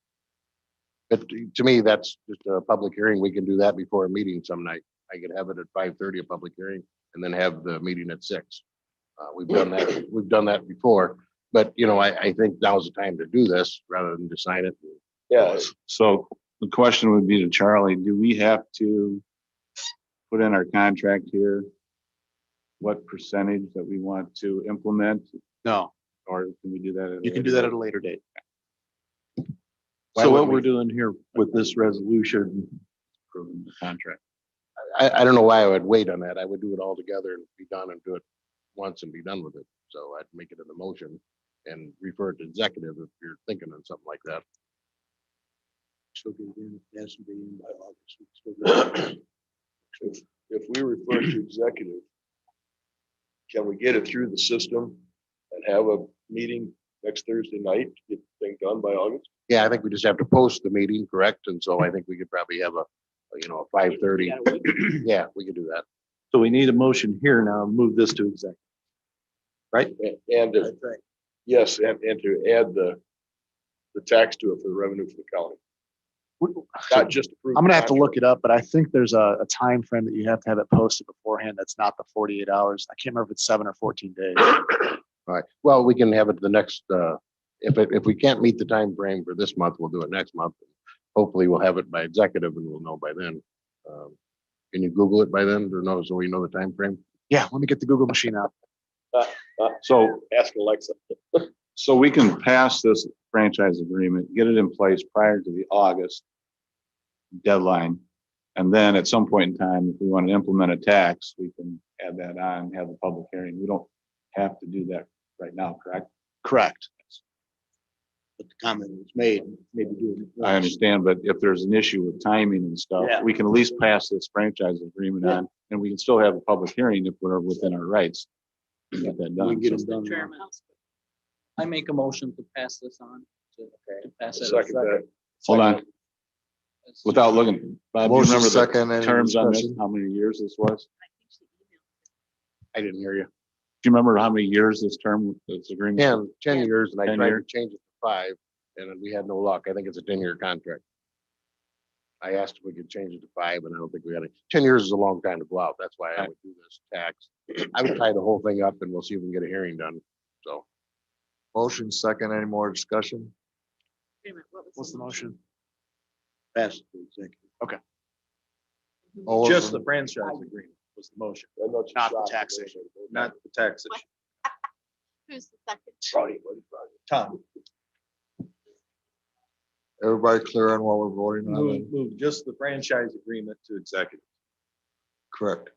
I: But to me, that's just a public hearing. We can do that before a meeting some night. I could have it at 5:30, a public hearing, and then have the meeting at 6. We've done that. We've done that before. But, I think now's the time to do this rather than to sign it.
H: Yeah,
G: So the question would be to Charlie, do we have to put in our contract here what percentage that we want to implement,
K: No,
G: or can we do that?
K: you can do that at a later date.
I: Why
J: So
I: wouldn't
J: what we're
I: we?
J: doing here with this resolution,
G: Approving the contract.
I: I don't know why I would wait on that. I would do it all together and be done and do it once and be done with it. So I'd make it in the motion and refer it to executive if you're thinking on something like that.
J: still get it in, it has to be in by August. We still get it in.
H: if we refer to executive, can we get it through the system and have a meeting next Thursday night to get the thing done by August?
I: Yeah, I think we just have to post the meeting, correct? And so I think we could probably have a 5:30. Yeah, we could do that.
J: So we need a motion here now, move this to executive.
H: And to- yes, and to add the tax to it for the revenue for the county, not just approve.
K: I'm gonna
H: the
K: have to
H: contract.
K: look it up, but I think there's a time frame that you have to have it posted beforehand. That's not the 48 hours. I can't remember if it's 7 or 14 days.
I: All right. Well, we can have it the next, if we can't meet the time frame for this month, we'll do it next month. Hopefully we'll have it by executive and we'll know by then. Can you Google it by then or no? So we know the time frame?
K: Yeah, let me get the Google machine out.
G: So,
H: Ask Alexa.
G: so we can pass this franchise agreement, get it in place prior to the August deadline. And then at some point in time, if we want to implement a tax, we can add that on, have a public hearing. We don't have to do that right now, correct?
K: Correct.
J: But the comment was made, maybe do it.
G: I understand, but if there's an issue with timing and stuff,
J: Yeah.
G: we can at least pass this franchise agreement
J: Yeah.
G: on, and we can still have a public hearing if we're within our rights. to Get that
J: We can
G: done.
J: get
G: So-
J: them done.
P: Chairman, I make a motion to pass this on. to pass it.
H: Second that.
G: Hold on, without looking, Bob, do you
A: Motion
G: remember
A: second,
G: the
A: any
G: terms on this,
A: discussion?
G: how many years this was?
I: I didn't hear you.
G: Do you remember how many years this term, this agreement?
I: 10 years and I
G: 10
I: tried to
G: years.
I: change it to 5 and then we had no luck. I think it's a 10-year contract. I asked if we could change it to 5 and I don't think we got it. 10 years is a long time to go out. That's why I would do this tax. I would tie the whole thing up and we'll see if we can get a hearing done. So
A: Motion second, any more discussion?
E: Wait a minute, what was
K: What's the motion?
J: Pass it to executive.
A: All those
J: Just
A: in-
J: the franchise agreement was the motion,
H: I know it's
K: Not the
H: shocked.
K: taxation.
J: not the tax issue.
E: Who's the second?
H: Roddy,
J: Tom,
A: Everybody clear on what we're voting on?
J: move just the franchise agreement to executive.
A: Correct.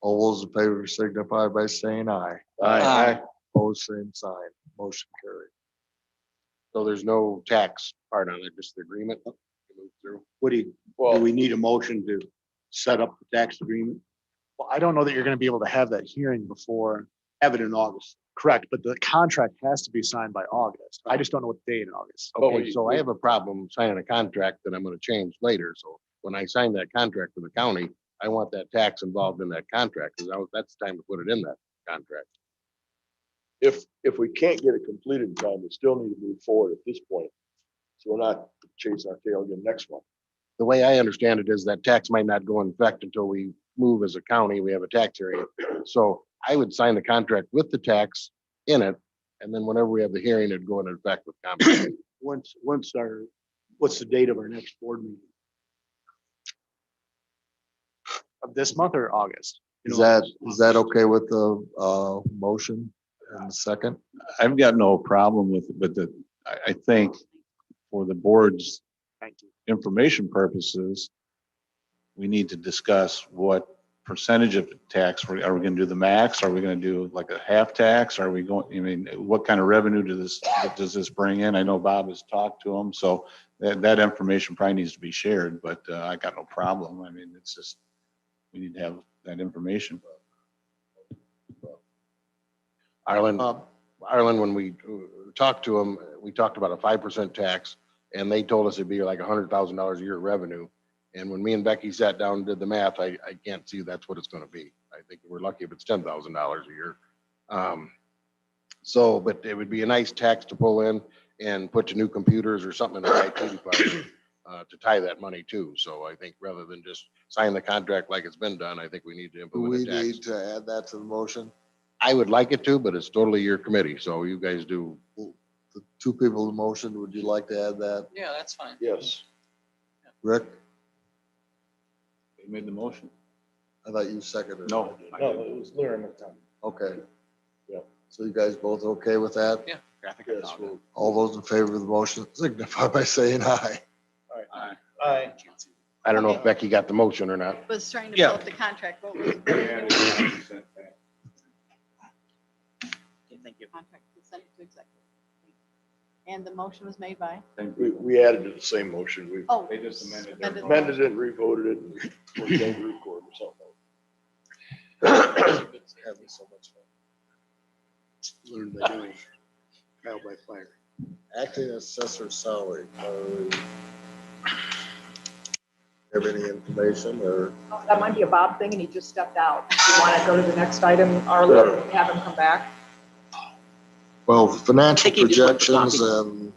A: All those in favor signify by saying aye.
J: Aye.
A: Opposed, same sign. Motion carried.
I: so there's no tax part on it, just the agreement. to move through.
J: What do
H: Well,
J: we need a motion to set up the tax agreement?
K: Well, I don't know that you're gonna be able to have that hearing before.
J: Have it in August.
K: Correct, but the contract has to be signed by August. I just don't know what date in August.
H: But
I: Okay,
H: we-
I: so I have a problem signing a contract that I'm gonna change later. So when I sign that contract for the county, I want that tax involved in that contract, because that's the time to put it in that contract.
H: if we can't get it completed in time, we still need to move forward at this point. So we're not chasing our tail again next month.
I: The way I understand it is that tax might not go in effect until we move as a county, we have a tax area. So I would sign the contract with the tax in it, and then whenever we have the hearing, it'd go into effect with common.
J: what's the date of our next board meeting?
K: Of this month or August?
J: You
A: Is
J: know,
A: that okay with the motion and the second?
G: I've got no problem with it, but I think for the board's
K: Thank you.
G: information purposes, we need to discuss what percentage of the tax, are we going to do the max? Are we going to do like a half tax? Are we going, I mean, what kind of revenue does this bring in? I know Bob has talked to him, so that information probably needs to be shared, but I got no problem. I mean, it's just, we need to have that information.
I: Arlen, when we talked to them, we talked about a 5% tax, and they told us it'd be like $100,000 a year revenue. And when me and Becky sat down and did the math, I can't see that's what it's gonna be. I think we're lucky if it's $10,000 a year. So, but it would be a nice tax to pull in and put to new computers or something in the IT department to tie that money to. So I think rather than just sign the contract like it's been done, I think we need to
A: Do
I: implement
A: we
I: a tax.
A: need to add that to the motion?
I: I would like it to, but it's totally your committee, so you guys do.
A: The two people in motion, would you like to add that?
P: Yeah, that's fine.
H: Yes.
A: Rick?
G: They made the motion.
A: I thought you seconded. it.
G: No.
H: No, it was Larry McTown.
A: Okay.
H: Yeah.
A: So you guys both okay with that?
P: Yeah.
K: I think I
H: Yes,
K: found it.
A: All those in favor of the motion signify by saying aye.
H: Aye.
I: I don't know if Becky got the motion or not.
E: Was trying to
G: Yeah.
E: pull up the contract. What was it?
P: Thank you.
E: Contract consent to executive. And the motion was made by?
H: We added to the same motion. We
E: Oh.
G: They just amended
E: amended.
H: amended it, and revoted it, and we're going to record or something.
A: Having so much fun.
J: Learn by doing, trial by fire.
A: Acting assessor salary. Have any information or?
L: That might be a Bob thing and he just stepped out. You want to go to the next item, Arlen, and have him come back?
A: Well, financial
P: think he just went to
A: projections and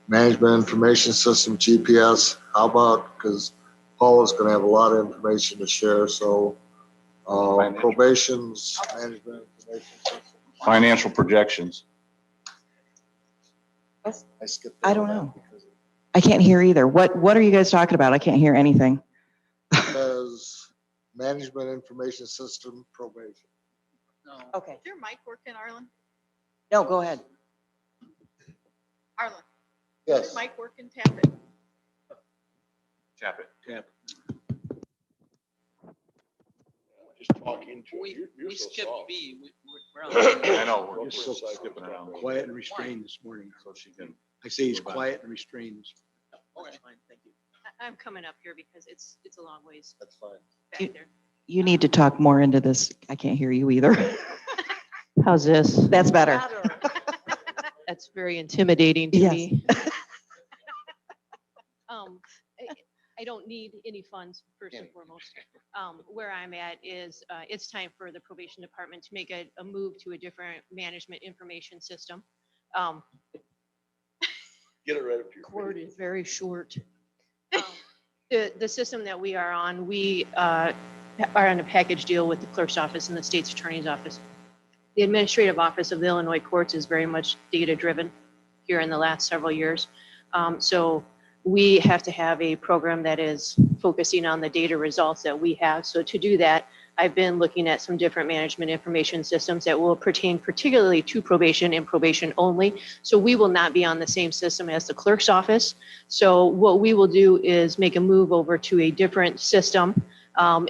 A: management information system, GPS, how about, because Paul is gonna have a lot of information to share, so probation's management information system.
G: Financial projections.
A: I skipped.
N: I don't
A: over that
N: know.
A: because it
N: I can't hear either. What are you guys talking about? I can't hear anything.
A: says management information system probation.
P: No.
N: Okay.
E: Is your mic working, Arlen?
N: No, go ahead.
E: Arlen? Is
A: Yes.
E: your mic working? Tap it.
G: Tap it.
H: Just talking to
P: We,
H: you. You're
P: we
H: so
P: skipped
H: soft.
P: B. We're on.
G: I know, we're
H: We're
G: just
H: so
G: skipping around.
J: Quiet and restrained this morning.
G: So she can.
J: I say he's quiet and restrained.
P: Okay, fine, thank you.
Q: I'm coming up here because it's a long ways
A: That's fine.
Q: back there.
N: You need to talk more into this. I can't hear you either.
Q: How's this?
N: That's better.
Q: That's very intimidating to
N: Yes.
Q: me. I don't need any funds, first and foremost. Where I'm at is, it's time for the probation department to make a move to a different management information system.
H: Get it right up to your.
Q: Cord is very short. The system that we are on, we are on a package deal with the clerk's office and the state's attorney's office. The administrative office of the Illinois courts is very much data-driven here in the last several years. So we have to have a program that is focusing on the data results that we have. So to do that, I've been looking at some different management information systems that will pertain particularly to probation and probation only. So we will not be on the same system as the clerk's office. So what we will do is make a move over to a different system,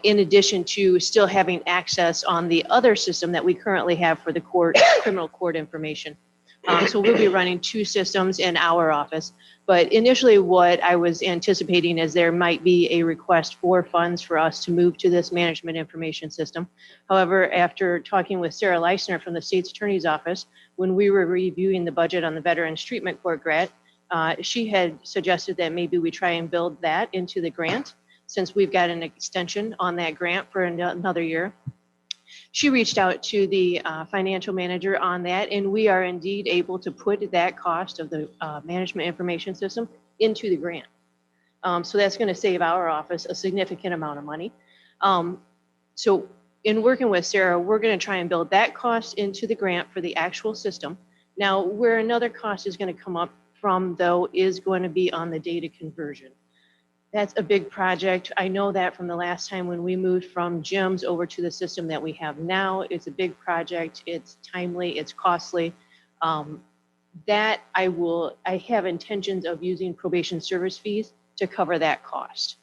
Q: in addition to still having access on the other system that we currently have for the court, criminal court information. So we'll be running two systems in our office. But initially what I was anticipating is there might be a request for funds for us to move to this management information system. However, after talking with Sarah Leisner from the state's attorney's office, when we were reviewing the budget on the Veterans Treatment Court grant, she had suggested that maybe we try and build that into the grant, since we've got an extension on that grant for another year. She reached out to the financial manager on that, and we are indeed able to put that cost of the management information system into the grant. So that's going to save our office a significant amount of money. So in working with Sarah, we're going to try and build that cost into the grant for the actual system. Now, where another cost is going to come up from though is going to be on the data conversion. That's a big project. I know that from the last time when we moved from gyms over to the system that we have now. It's a big project. It's timely, it's costly. That I have intentions of using probation service fees to cover that cost.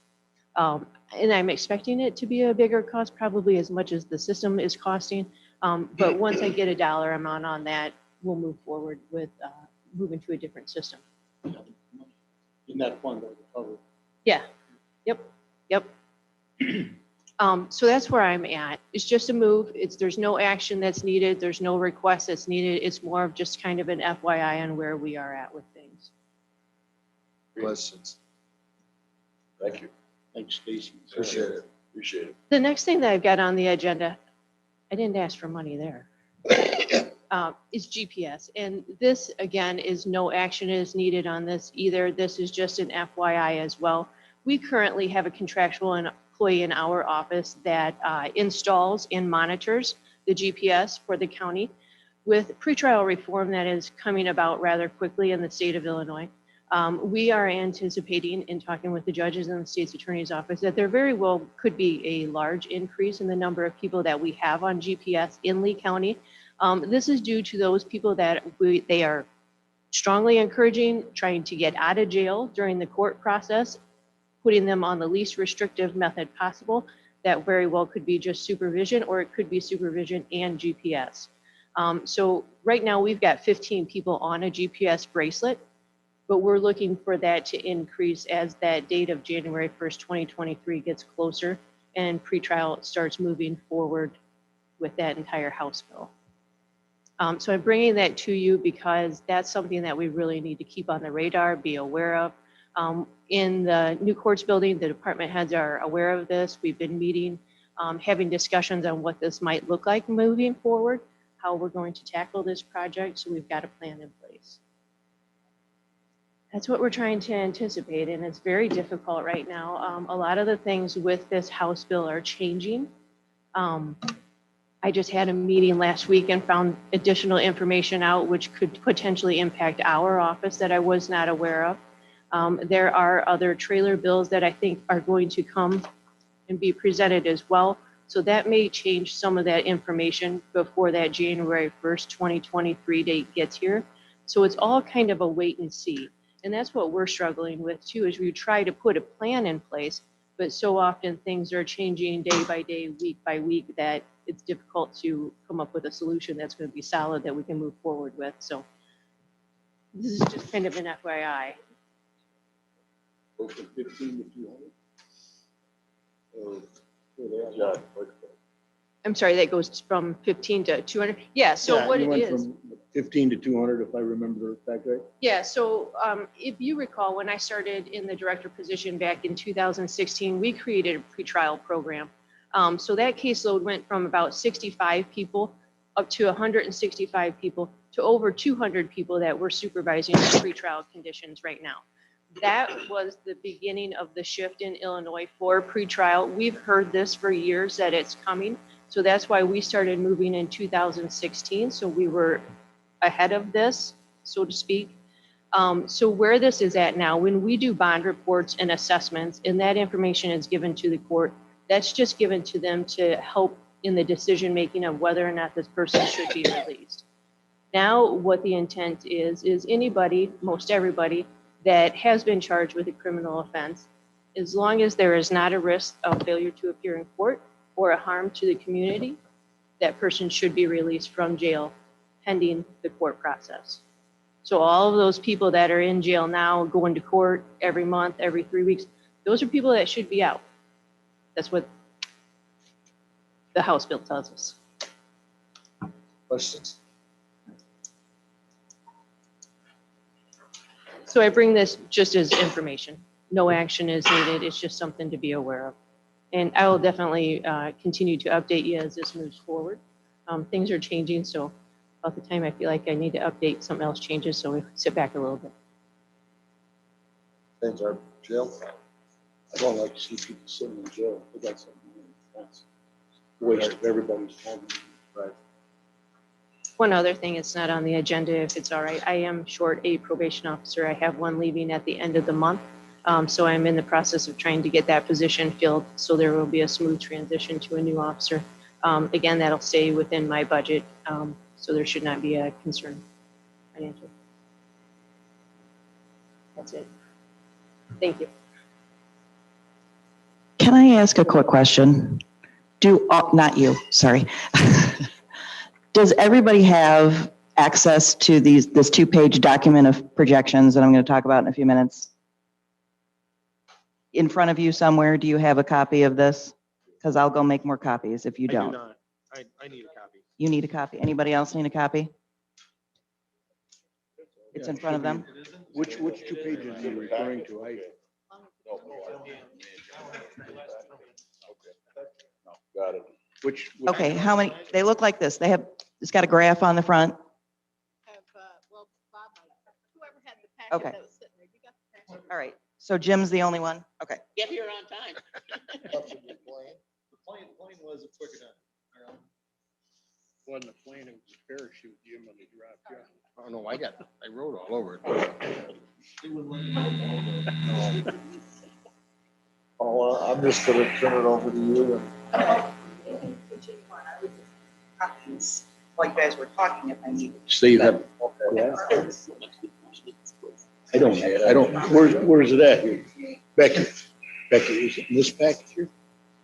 Q: And I'm expecting it to be a bigger cost, probably as much as the system is costing. But once I get a dollar amount on that, we'll move forward with moving to a different system.
J: In that fund that we covered.
Q: Yeah, yep. So that's where I'm at. It's just a move. There's no action that's needed. There's no request that's needed. It's more of just kind of an FYI on where we are at with things.
A: Questions?
H: Thank you.
J: Thanks, Stacy.
A: Appreciate it.
H: Appreciate it.
Q: The next thing that I've got on the agenda, I didn't ask for money there, is GPS. And this, again, is no action is needed on this either. This is just an FYI as well. We currently have a contractual employee in our office that installs and monitors the GPS for the county. With pretrial reform that is coming about rather quickly in the state of Illinois, we are anticipating in talking with the judges in the state's attorney's office that there very well could be a large increase in the number of people that we have on GPS in Lee County. This is due to those people that they are strongly encouraging, trying to get out of jail during the court process, putting them on the least restrictive method possible. That very well could be just supervision, or it could be supervision and GPS. So right now we've got 15 people on a GPS bracelet, but we're looking for that to increase as that date of January 1st, 2023 gets closer and pretrial starts moving forward with that entire House bill. So I'm bringing that to you because that's something that we really need to keep on the radar, be aware of. In the new courts building, the department heads are aware of this. We've been meeting, having discussions on what this might look like moving forward, how we're going to tackle this project. So we've got a plan in place. That's what we're trying to anticipate, and it's very difficult right now. A lot of the things with this House bill are changing. I just had a meeting last week and found additional information out which could potentially impact our office that I was not aware of. There are other trailer bills that I think are going to come and be presented as well. So that may change some of that information before that January 1st, 2023 date gets here. So it's all kind of a wait and see. And that's what we're struggling with too, is we try to put a plan in place, but so often things are changing day by day, week by week, that it's difficult to come up with a solution that's going to be solid that we can move forward with. So this is just kind of an FYI.
J: Go from 15 to 200.
H: John,
Q: I'm sorry, that goes from 15 to 200. Yeah, so what
J: you
Q: it
J: went
Q: is.
J: from 15 to 200, if I remember that right.
Q: Yeah, so if you recall, when I started in the director position back in 2016, we created a pretrial program. So that caseload went from about 65 people up to 165 people to over 200 people that we're supervising in pretrial conditions right now. That was the beginning of the shift in Illinois for pretrial. We've heard this for years that it's coming. So that's why we started moving in 2016. So we were ahead of this, so to speak. So where this is at now, when we do bond reports and assessments, and that information is given to the court, that's just given to them to help in the decision-making of whether or not this person should be released. Now, what the intent is anybody, most everybody, that has been charged with a criminal offense, as long as there is not a risk of failure to appear in court or a harm to the community, that person should be released from jail pending the court process. So all of those people that are in jail now, going to court every month, every 3 weeks, those are people that should be out. That's what the House bill tells us.
A: Questions?
Q: So I bring this just as information. No action is needed. It's just something to be aware of. And I will definitely continue to update you as this moves forward. Things are changing, so about the time I feel like I need to update, something else changes, so we sit back a little bit.
A: Things are jail.
J: I don't like to see people sitting in jail. That's a waste of everybody's time.
A: Right.
Q: One other thing, it's not on the agenda, if it's all right. I am short a probation officer. I have one leaving at the end of the month. So I'm in the process of trying to get that position filled, so there will be a smooth transition to a new officer. Again, that'll stay within my budget, so there should not be a concern financially. That's it. Thank you.
N: Can I ask a quick question? Not you, sorry. Does everybody have access to this 2-page document of projections that I'm going to talk about in a few minutes? In front of you somewhere, do you have a copy of this? Because I'll go make more copies if you don't.
I: I do not. I need a copy.
N: You need a copy. Anybody else need a copy? It's in front of them.
J: Which 2 pages are you referring to?
H: Got it.
J: Which?
N: Okay, how many? They look like this. It's got a graph on the front. Okay. All right. So Jim's the only one? Okay.
P: Get here on time.
J: The plane was a quick enough. Wasn't a plane, it was a parachute, Jim, when they dropped you.
I: Oh, no, I wrote all over it.
A: Oh, I'm just gonna turn it over to you and.
N: While you guys were talking, if I need.
J: Steve, I don't, where's it at here? Becky, is it in this package here?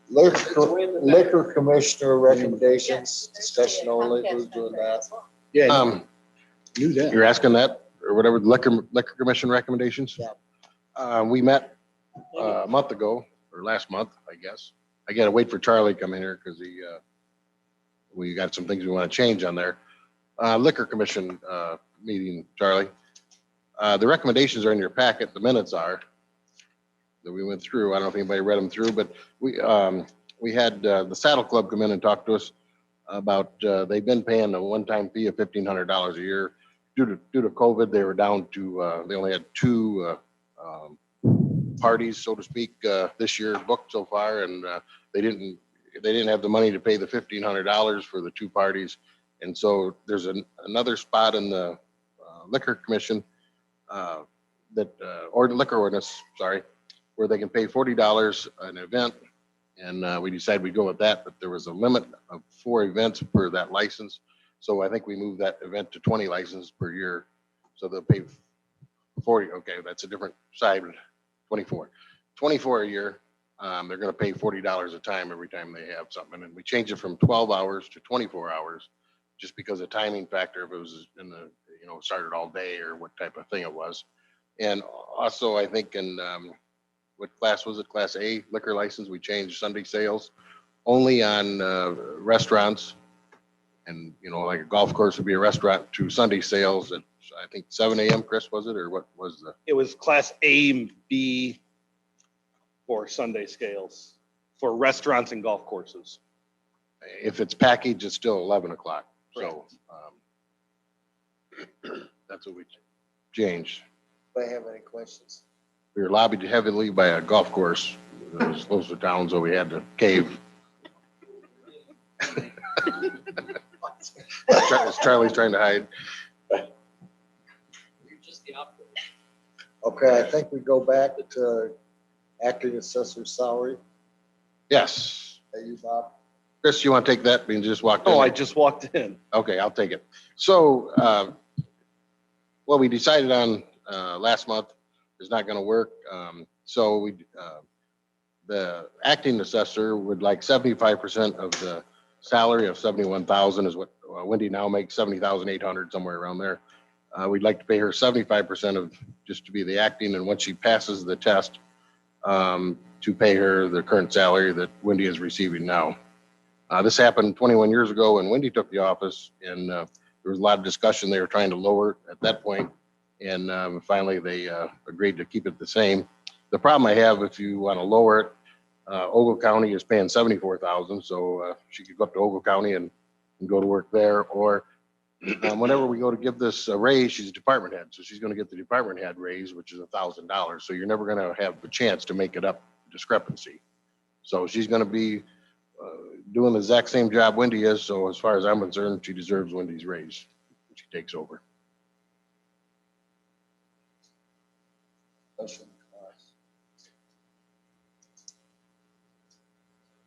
A: Liquor commissioner recommendations, discussion only, who's doing that?
J: Yeah, knew that.
I: You're asking that, or whatever, the liquor commission recommendations? We met a month ago, or last month, I guess. I gotta wait for Charlie to come in here because we got some things we want to change on there. Liquor commission meeting, Charlie. The recommendations are in your packet, the minutes are, that we went through. I don't know if anybody read them through, but we had the Saddle Club come in and talk to us about, they've been paying a one-time fee of $1,500 a year. Due to COVID, they were down to, they only had 2 parties, so to speak, this year booked so far, and they didn't have the money to pay the $1,500 for the 2 parties. And so there's another spot in the liquor commission or the liquor ordinance, sorry, where they can pay $40 an event. And we decided we'd go with that, but there was a limit of 4 events per that license. So I think we moved that event to 20 licenses per year. So they'll pay 40. Okay, that's a different side. 24 a year. They're going to pay $40 a time every time they have something. And we changed it from 12 hours to 24 hours just because of timing factor, if it was in the, started all day or what type of thing it was. And also, I think in what class was it? Class A liquor license, we changed Sunday sales only on restaurants. And, like a golf course would be a restaurant to Sunday sales at, I think, 7 a.m., Chris, was it? Or what was the?
R: It was class A and B for Sunday scales for restaurants and golf courses.
I: If it's packaged, it's still 11 o'clock. So that's what we changed.
A: Do I have any questions?
I: We were lobbied heavily by a golf course that was close to town, so we had to cave. Charlie's trying to hide.
A: Okay, I think we go back to acting assessor salary.
I: Yes.
A: Hey, you, Bob?
I: Chris, you want to take that? We just walked in.
R: Oh, I just walked in.
I: Okay, I'll take it. So, what we decided on last month is not going to work. So the acting assessor would like 75% of the salary of 71,000 is what Wendy now makes, 70,800, somewhere around there. We'd like to pay her 75% of just to be the acting, and once she passes the test, to pay her the current salary that Wendy is receiving now. This happened 21 years ago when Wendy took the office, and there was a lot of discussion. They were trying to lower it at that point, and finally they agreed to keep it the same. The problem I have, if you want to lower it, Ogle County is paying 74,000, so she could go up to Ogle County and go to work there. Or whenever we go to give this a raise, she's a department head, so she's going to get the department head raise, which is $1,000. So you're never going to have the chance to make it up discrepancy. So she's going to be doing the exact same job Wendy is, so as far as I'm concerned, she deserves Wendy's raise when she takes over.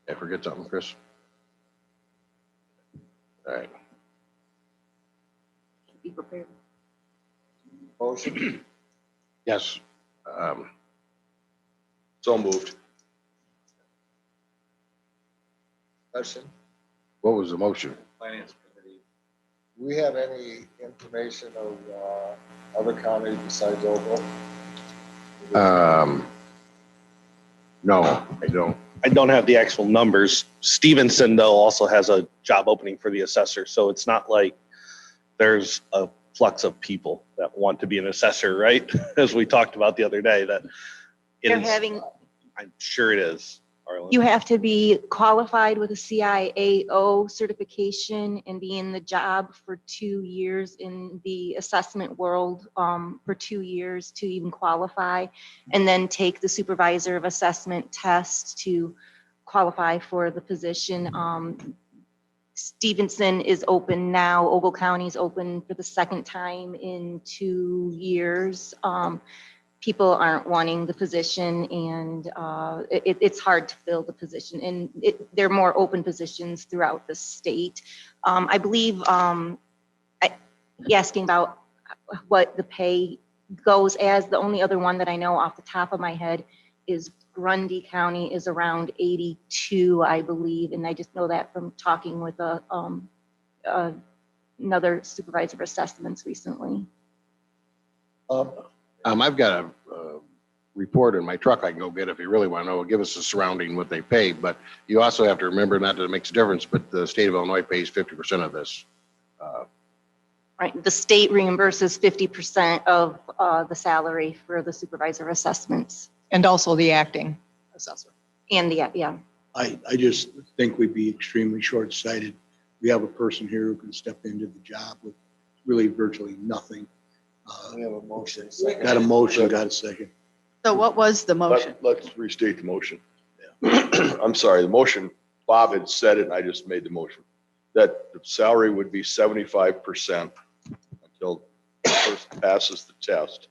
I: I forget something, Chris. All right.
L: Be prepared.
A: Motion,
I: Yes.
H: So moved.
A: discussion.
I: What was the motion?
H: Finance committee.
A: Do we have any information of other counties besides Oakville?
I: No, I don't.
R: I don't have the actual numbers. Stevenson, though, also has a job opening for the assessor, so it's not like there's a flux of people that want to be an assessor, right? As we talked about the other day, that it
M: They're
R: is,
M: having,
R: I'm sure it is, Arlen.
M: you have to be qualified with a CIAO certification and be in the job for 2 years in the assessment world for 2 years to even qualify, and then take the supervisor of assessment test to qualify for the position. Stevenson is open now. Ogle County is open for the second time in 2 years. People aren't wanting the position, and it's hard to fill the position. And there are more open positions throughout the state. I believe asking about what the pay goes as, the only other one that I know off the top of my head is Grundy County is around 82, I believe, and I just know that from talking with another supervisor of assessments recently.
I: I've got a report in my truck I can go get if you really want to know. Give us a surrounding what they pay, but you also have to remember, not that it makes a difference, but the state of Illinois pays 50% of this.
M: Right, the state reimburses 50% of the salary for the supervisor of assessments.
L: And also the acting assessor.
M: And the, yeah.
J: I just think we'd be extremely short-sighted. We have a person here who can step into the job with really virtually nothing.
A: We have a motion.
J: Got a motion, got a second.
E: So what was the motion?
H: Let's restate the motion. I'm sorry, the motion, Bob had said it and I just made the motion. That the salary would be 75% until the person passes the test,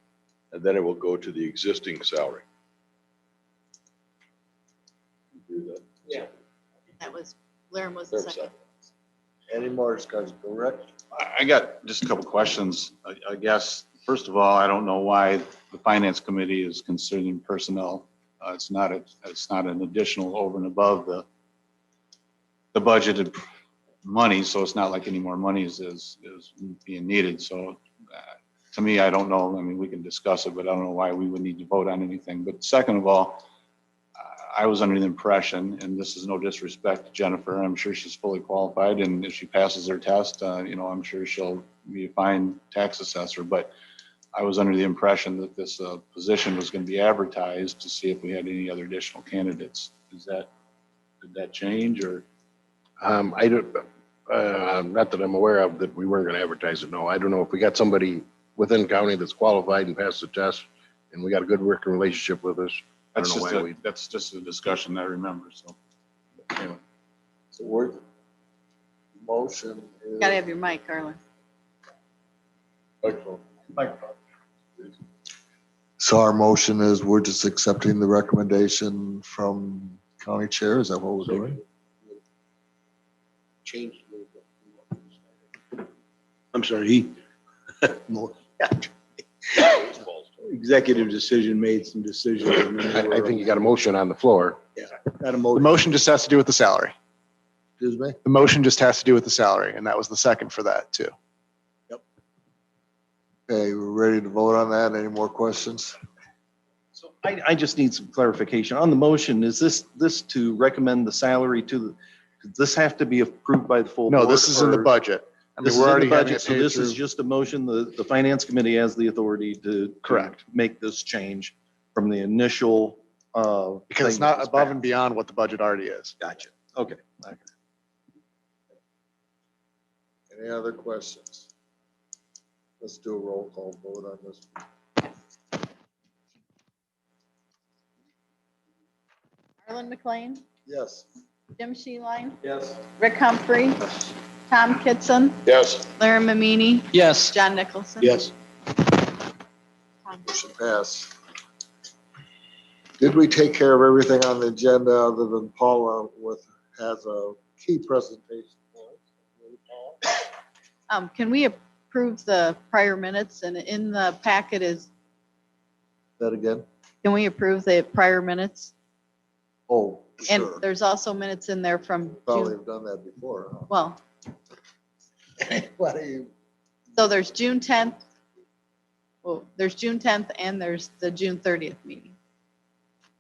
H: and then it will go to the existing salary.
E: Yeah. That was, Larry was the second.
A: Any more discussion, correct?
G: I got just a couple questions. I guess, first of all, I don't know why the finance committee is considering personnel. It's not an additional over and above the budgeted money, so it's not like any more money is being needed. So to me, I don't know. I mean, we can discuss it, but I don't know why we would need to vote on anything. But second of all, I was under the impression, and this is no disrespect to Jennifer, I'm sure she's fully qualified, and if she passes her test, I'm sure she'll be a fine tax assessor, but I was under the impression that this position was going to be advertised to see if we had any other additional candidates. Did that change, or?
I: I don't, not that I'm aware of that we weren't going to advertise it. No, I don't know if we got somebody within county that's qualified and passed the test and we got a good working relationship with us. I don't know why we.
G: That's just a discussion I remember, so. Anyway.
A: So we're, motion is.
E: Gotta have your mic, Carla.
A: So our motion is we're just accepting the recommendation from county chair. Is that what we're doing?
J: Changed a little bit. I'm sorry, executive decision made some decisions. And then they
I: I
J: were-
I: think you got a motion on the floor.
J: Yeah, got a
K: The
J: motion.
K: motion just has to do with the salary.
A: Excuse me?
K: The motion just has to do with the salary, and that was the second for that too.
A: Okay, we're ready to vote on that. Any more questions?
S: So I just need some clarification. On the motion, is this to recommend the salary to the, does this have to be approved by the full board?
K: No, this is in the
S: or-
K: budget. I mean,
S: This is
K: we're
S: in the
K: already having
S: budget,
K: it
S: so
K: paid
S: this is
K: through.
S: just a motion. The finance committee has the authority to
K: Correct.
S: make this change from the initial.
K: Because it's
S: thing
K: not
S: that was
K: above
S: passed.
K: and beyond what the budget already is.
S: Gotcha. Okay.
A: Any other questions? Let's do a roll call vote on this.
E: Arlen McLean,
A: Yes.
E: Jim Sheeline,
S: Yes.
E: Rick Humphrey, Tom Kitson,
H: Yes.
E: Larry Mamini,
P: Yes.
E: John Nicholson.
J: Yes.
A: Motion passed. Did we take care of everything on the agenda other than Paula has a key presentation for us?
E: Can we approve the prior minutes, and in the packet is,
A: That again?
E: can we approve the prior minutes?
A: Oh,
E: And
A: sure.
E: there's also minutes in there from
A: Thought
E: June,
A: we've done that before. Huh?
E: well,
A: What are you?
E: so there's June 10th. Well, there's June 10th and there's the June 30th meeting.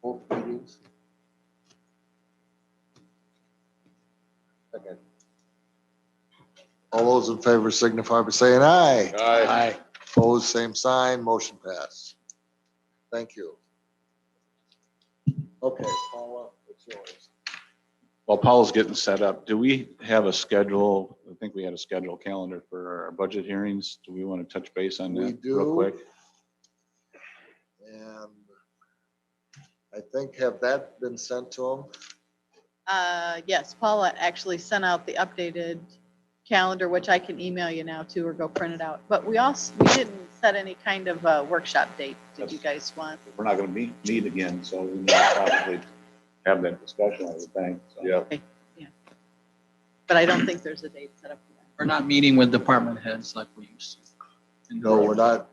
A: Both meetings? Okay. All those in favor signify by saying aye.
H: Aye.
A: Opposed, same sign, motion passed. Thank you. Okay, Paula, it's yours.
G: While Paul's getting set up, do we have a schedule? I think we had a scheduled calendar for our budget hearings. Do we want to touch base on
A: We
G: that
A: do.
G: real quick?
A: And I think, have that been sent to them?
E: Yes, Paula actually sent out the updated calendar, which I can email you now too, or go print it out. But we didn't set any kind of workshop date. Did you guys want?
G: We're not going to meet again, so we need to probably have that discussion, I would think. So.
H: Yeah.
E: Okay, yeah. But I don't think there's a date set up for that.
P: We're not meeting with department heads like we used to.
A: No, we're not.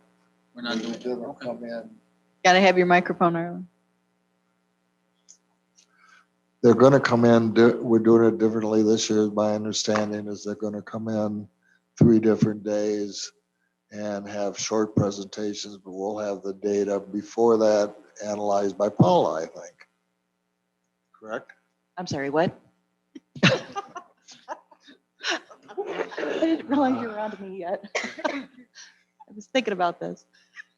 P: We're not doing
A: They're
P: that.
A: gonna
P: Okay.
A: come in.
E: Gotta have your microphone, Arlen.
A: They're gonna come in, we're doing it differently this year, my understanding is they're gonna come in 3 different days and have short presentations, but we'll have the data before that analyzed by Paula, I think. Correct?
N: I'm sorry, what? I didn't realize you were on to me yet. I was thinking about this.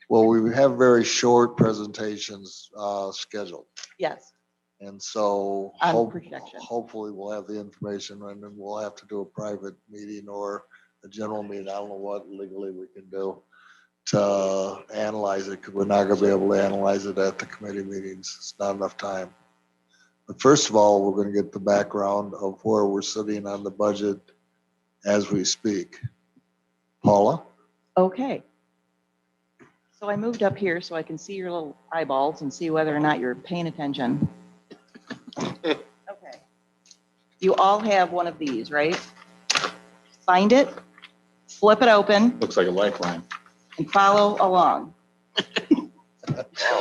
A: Well, we have very short presentations scheduled.
N: Yes.
A: And so
N: On projection.
A: hopefully we'll have the information and then we'll have to do a private meeting or a general meeting. I don't know what legally we can do to analyze it, because we're not gonna be able to analyze it at the committee meetings. It's not enough time. But first of all, we're gonna get the background of where we're sitting on the budget as we speak. Paula?
N: Okay. So I moved up here so I can see your little eyeballs and see whether or not you're paying attention. Okay. You all have one of these, right? Find it, flip it open,
G: Looks like a lifeline.
N: and follow along.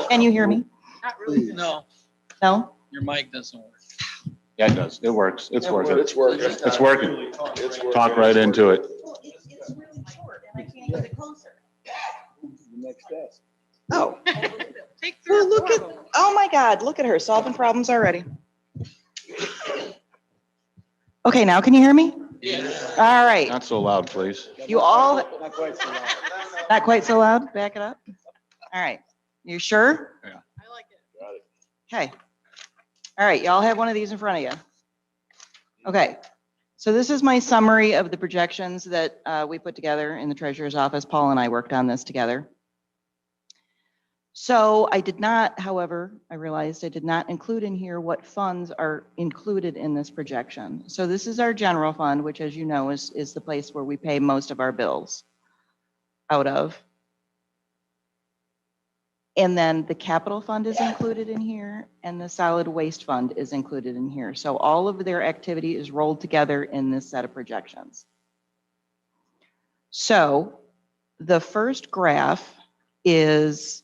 N: Can you hear me?
E: Not really.
A: Please.
P: No,
N: No?
P: your mic doesn't work.
G: Yeah, it does. It works. It's working.
H: It's working.
G: It's working.
H: It's working.
G: Talk right into it.
N: It's really short and I can't get it closer.
J: The next desk.
N: Oh. Oh, look at, oh my God, look at her solving problems already. Okay, now can you hear me? All right.
G: Not so loud, please.
N: You all,
J: Not quite so loud.
N: not quite so loud, back it up. All right, you sure?
E: I like it.
H: Got it.
N: Okay. All right, y'all have one of these in front of you. Okay, so this is my summary of the projections that we put together in the treasurer's office. Paul and I worked on this together. So I did not, however, I realized I did not include in here what funds are included in this projection. So this is our general fund, which, as you know, is the place where we pay most of our bills out of. And then the capital fund is included in here and the solid waste fund is included in here. So all of their activity is rolled together in this set of projections. So the first graph is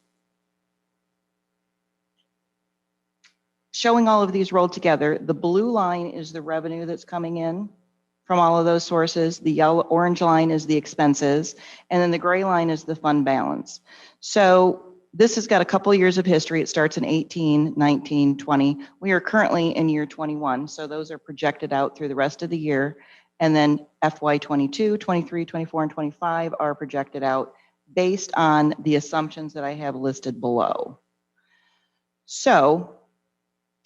N: showing all of these rolled together. The blue line is the revenue that's coming in from all of those sources. The orange line is the expenses, and then the gray line is the fund balance. So this has got a couple of years of history. It starts in 18, 19, 20. We are currently in year 21, so those are projected out through the rest of the year. And then FY 22, 23, 24, and 25 are projected out based on the assumptions that I have listed below. So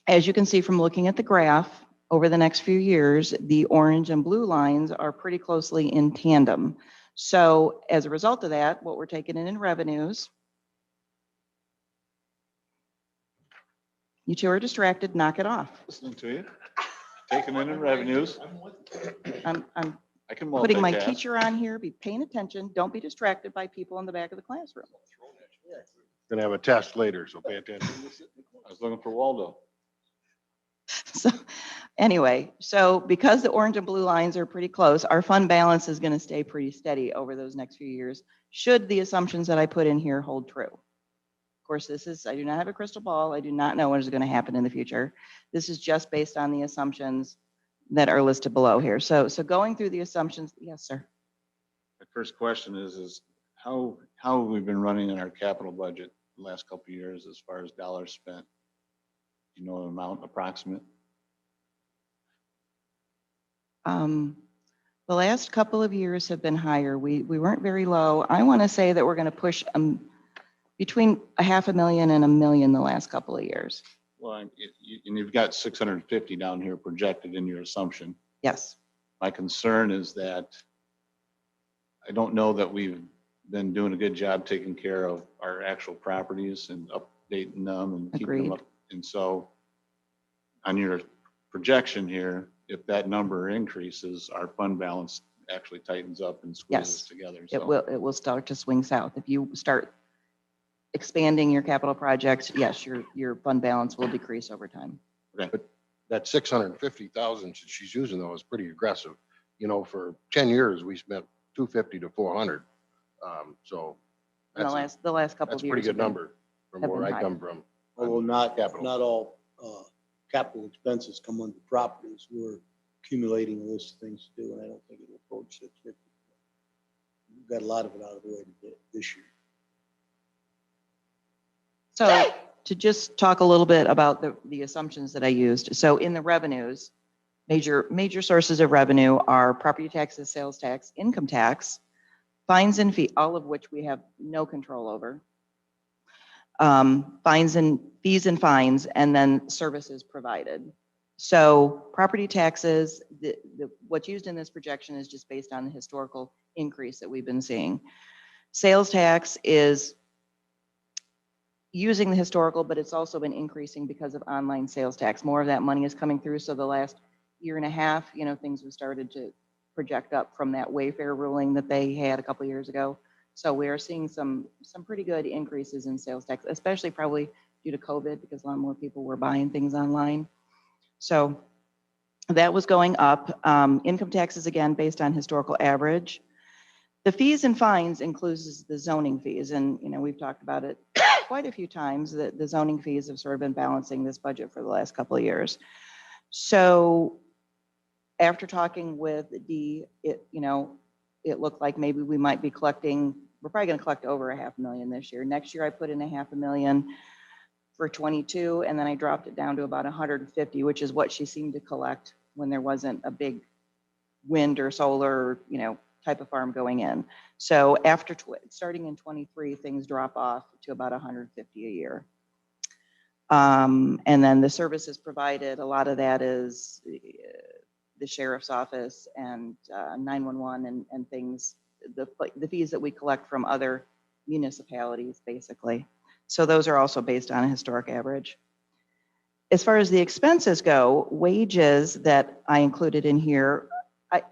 N: as you can see from looking at the graph, over the next few years, the orange and blue lines are pretty closely in tandem. So as a result of that, what we're taking in revenues, you two are distracted, knock it off.
G: Listening to you. taking in revenues.
N: I'm
G: I can
N: putting my
G: multitask.
N: teacher on here, be paying attention, don't be distracted by people in the back of the classroom.
I: Gonna have a test later, so pay attention.
G: I was looking for Waldo.
N: So anyway, so because the orange and blue lines are pretty close, our fund balance is going to stay pretty steady over those next few years, should the assumptions that I put in here hold true. Of course, I do not have a crystal ball. I do not know what is going to happen in the future. This is just based on the assumptions that are listed below here. So going through the assumptions, yes, sir.
G: My first question is how have we been running in our capital budget the last couple of years as far as dollars spent? You know, amount approximate?
N: The last couple of years have been higher. We weren't very low. I want to say that we're going to push between $500,000 and $1 million the last couple of years.
G: Well, and you've got 650 down here projected in your assumption.
N: Yes.
G: My concern is that I don't know that we've been doing a good job taking care of our actual properties and updating them and keeping them
N: Agreed.
G: up. And so on your projection here, if that number increases, our fund balance actually tightens up and squeezes
N: Yes.
G: together.
N: It
G: So
N: will start to swing south. If you start expanding your capital projects, yes, your fund balance will decrease over time.
I: But that 650,000 she's using though is pretty aggressive. You know, for 10 years, we spent 250 to 400. So
N: In
I: that's
N: the last couple
I: that's
N: of
I: a pretty
N: years.
I: good number from
N: have
I: where
N: been
I: I
N: higher.
I: come from.
J: Although not
I: Capital.
J: all capital expenses come under properties. We're accumulating a list of things to do, and I don't think it will approach 650. We've got a lot of it out of the way this year.
N: So to just talk a little bit about the assumptions that I used. So in the revenues, major sources of revenue are property taxes, sales tax, income tax, fines and fee, all of which we have no control over. Fines and fees and fines, and then services provided. So property taxes, what's used in this projection is just based on the historical increase that we've been seeing. Sales tax is using the historical, but it's also been increasing because of online sales tax. More of that money is coming through. So the last year and a half, things have started to project up from that Wayfair ruling that they had a couple of years ago. So we are seeing some pretty good increases in sales tax, especially probably due to COVID, because a lot more people were buying things online. So that was going up. Income taxes, again, based on historical average. The fees and fines includes the zoning fees. And, we've talked about it quite a few times, that the zoning fees have sort of been balancing this budget for the last couple of years. So after talking with Dee, it looked like maybe we might be collecting, we're probably going to collect over $500,000 this year. Next year, I put in $500,000 for 22, and then I dropped it down to about 150, which is what she seemed to collect when there wasn't a big wind or solar, type of farm going in. So after starting in 23, things drop off to about 150 a year. And then the services provided, a lot of that is the sheriff's office and 911 and things, the fees that we collect from other municipalities, basically. So those are also based on a historic average. As far as the expenses go, wages that I included in here,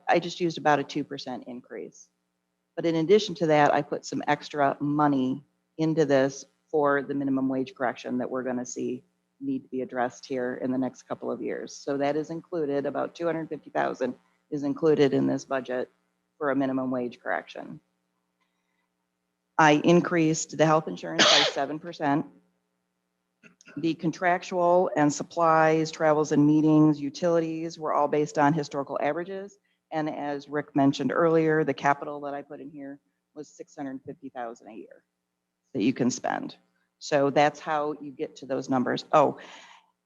N: I just used about a 2% increase. But in addition to that, I put some extra money into this for the minimum wage correction that we're going to see need to be addressed here in the next couple of years. So that is included, about $250,000 is included in this budget for a minimum wage correction. I increased the health insurance by 7%. The contractual and supplies, travels and meetings, utilities were all based on historical averages. And as Rick mentioned earlier, the capital that I put in here was $650,000 a year that you can spend. So that's how you get to those numbers. Oh,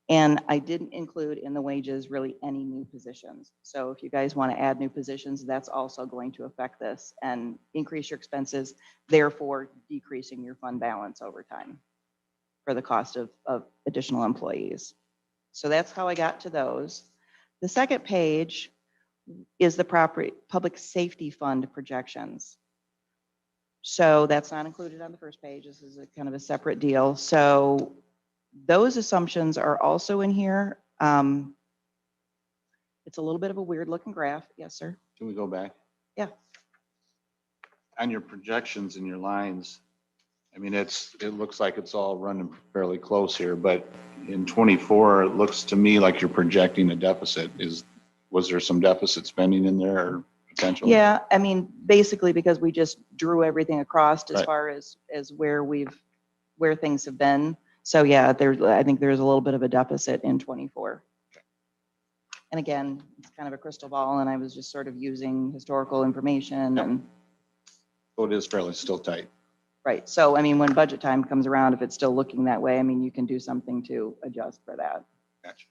N: and I didn't include in the wages really any new positions. So if you guys want to add new positions, that's also going to affect this and increase your expenses, therefore decreasing your fund balance over time for the cost of additional employees. So that's how I got to those. The second page is the public safety fund projections. So that's not included on the first page. This is a kind of a separate deal. So those assumptions are also in here. It's a little bit of a weird looking graph. Yes, sir.
G: Can we go back?
N: Yeah.
G: On your projections and your lines, I mean, it looks like it's all running fairly close here, but in 24, it looks to me like you're projecting a deficit. Was there some deficit spending in there or potential?
N: Yeah, I mean, basically because we just drew everything across as
G: Right.
N: far as where things have been. So yeah, I think there's a little bit of a deficit in 24. And again, it's kind of a crystal ball, and I was just sort of using historical information and,
G: So it is fairly still tight.
N: right. So, I mean, when budget time comes around, if it's still looking that way, I mean, you can do something to adjust for that.
G: Gotcha.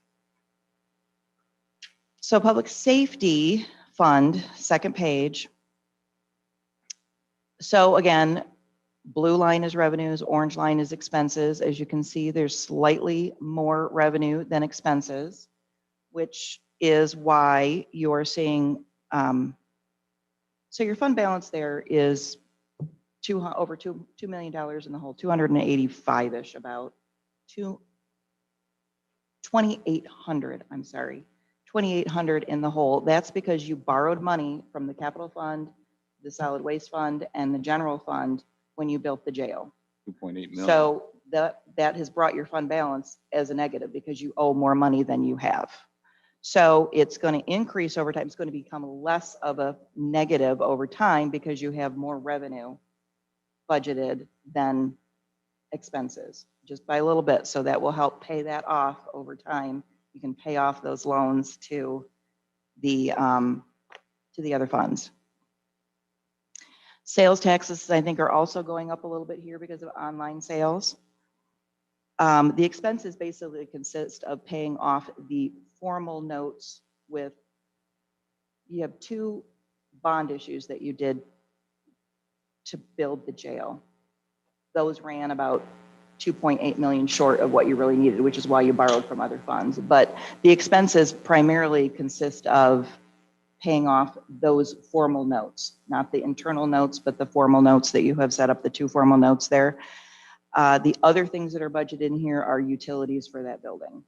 N: So public safety fund, second page. So again, blue line is revenues, orange line is expenses. As you can see, there's slightly more revenue than expenses, which is why you're seeing, so your fund balance there is over $2 million in the whole, 285-ish, about 2,800, I'm sorry, 2,800 in the whole. That's because you borrowed money from the capital fund, the solid waste fund, and the general fund when you built the jail.
G: 2.8 million.
N: So that has brought your fund balance as a negative because you owe more money than you have. So it's going to increase over time. It's going to become less of a negative over time because you have more revenue budgeted than expenses, just by a little bit. So that will help pay that off over time. You can pay off those loans to the other funds. Sales taxes, I think, are also going up a little bit here because of online sales. The expenses basically consist of paying off the formal notes with, you have 2 bond issues that you did to build the jail. Those ran about 2.8 million short of what you really needed, which is why you borrowed from other funds. But the expenses primarily consist of paying off those formal notes, not the internal notes, but the formal notes that you have set up, the 2 formal notes there. The other things that are budgeted in here are utilities for that building.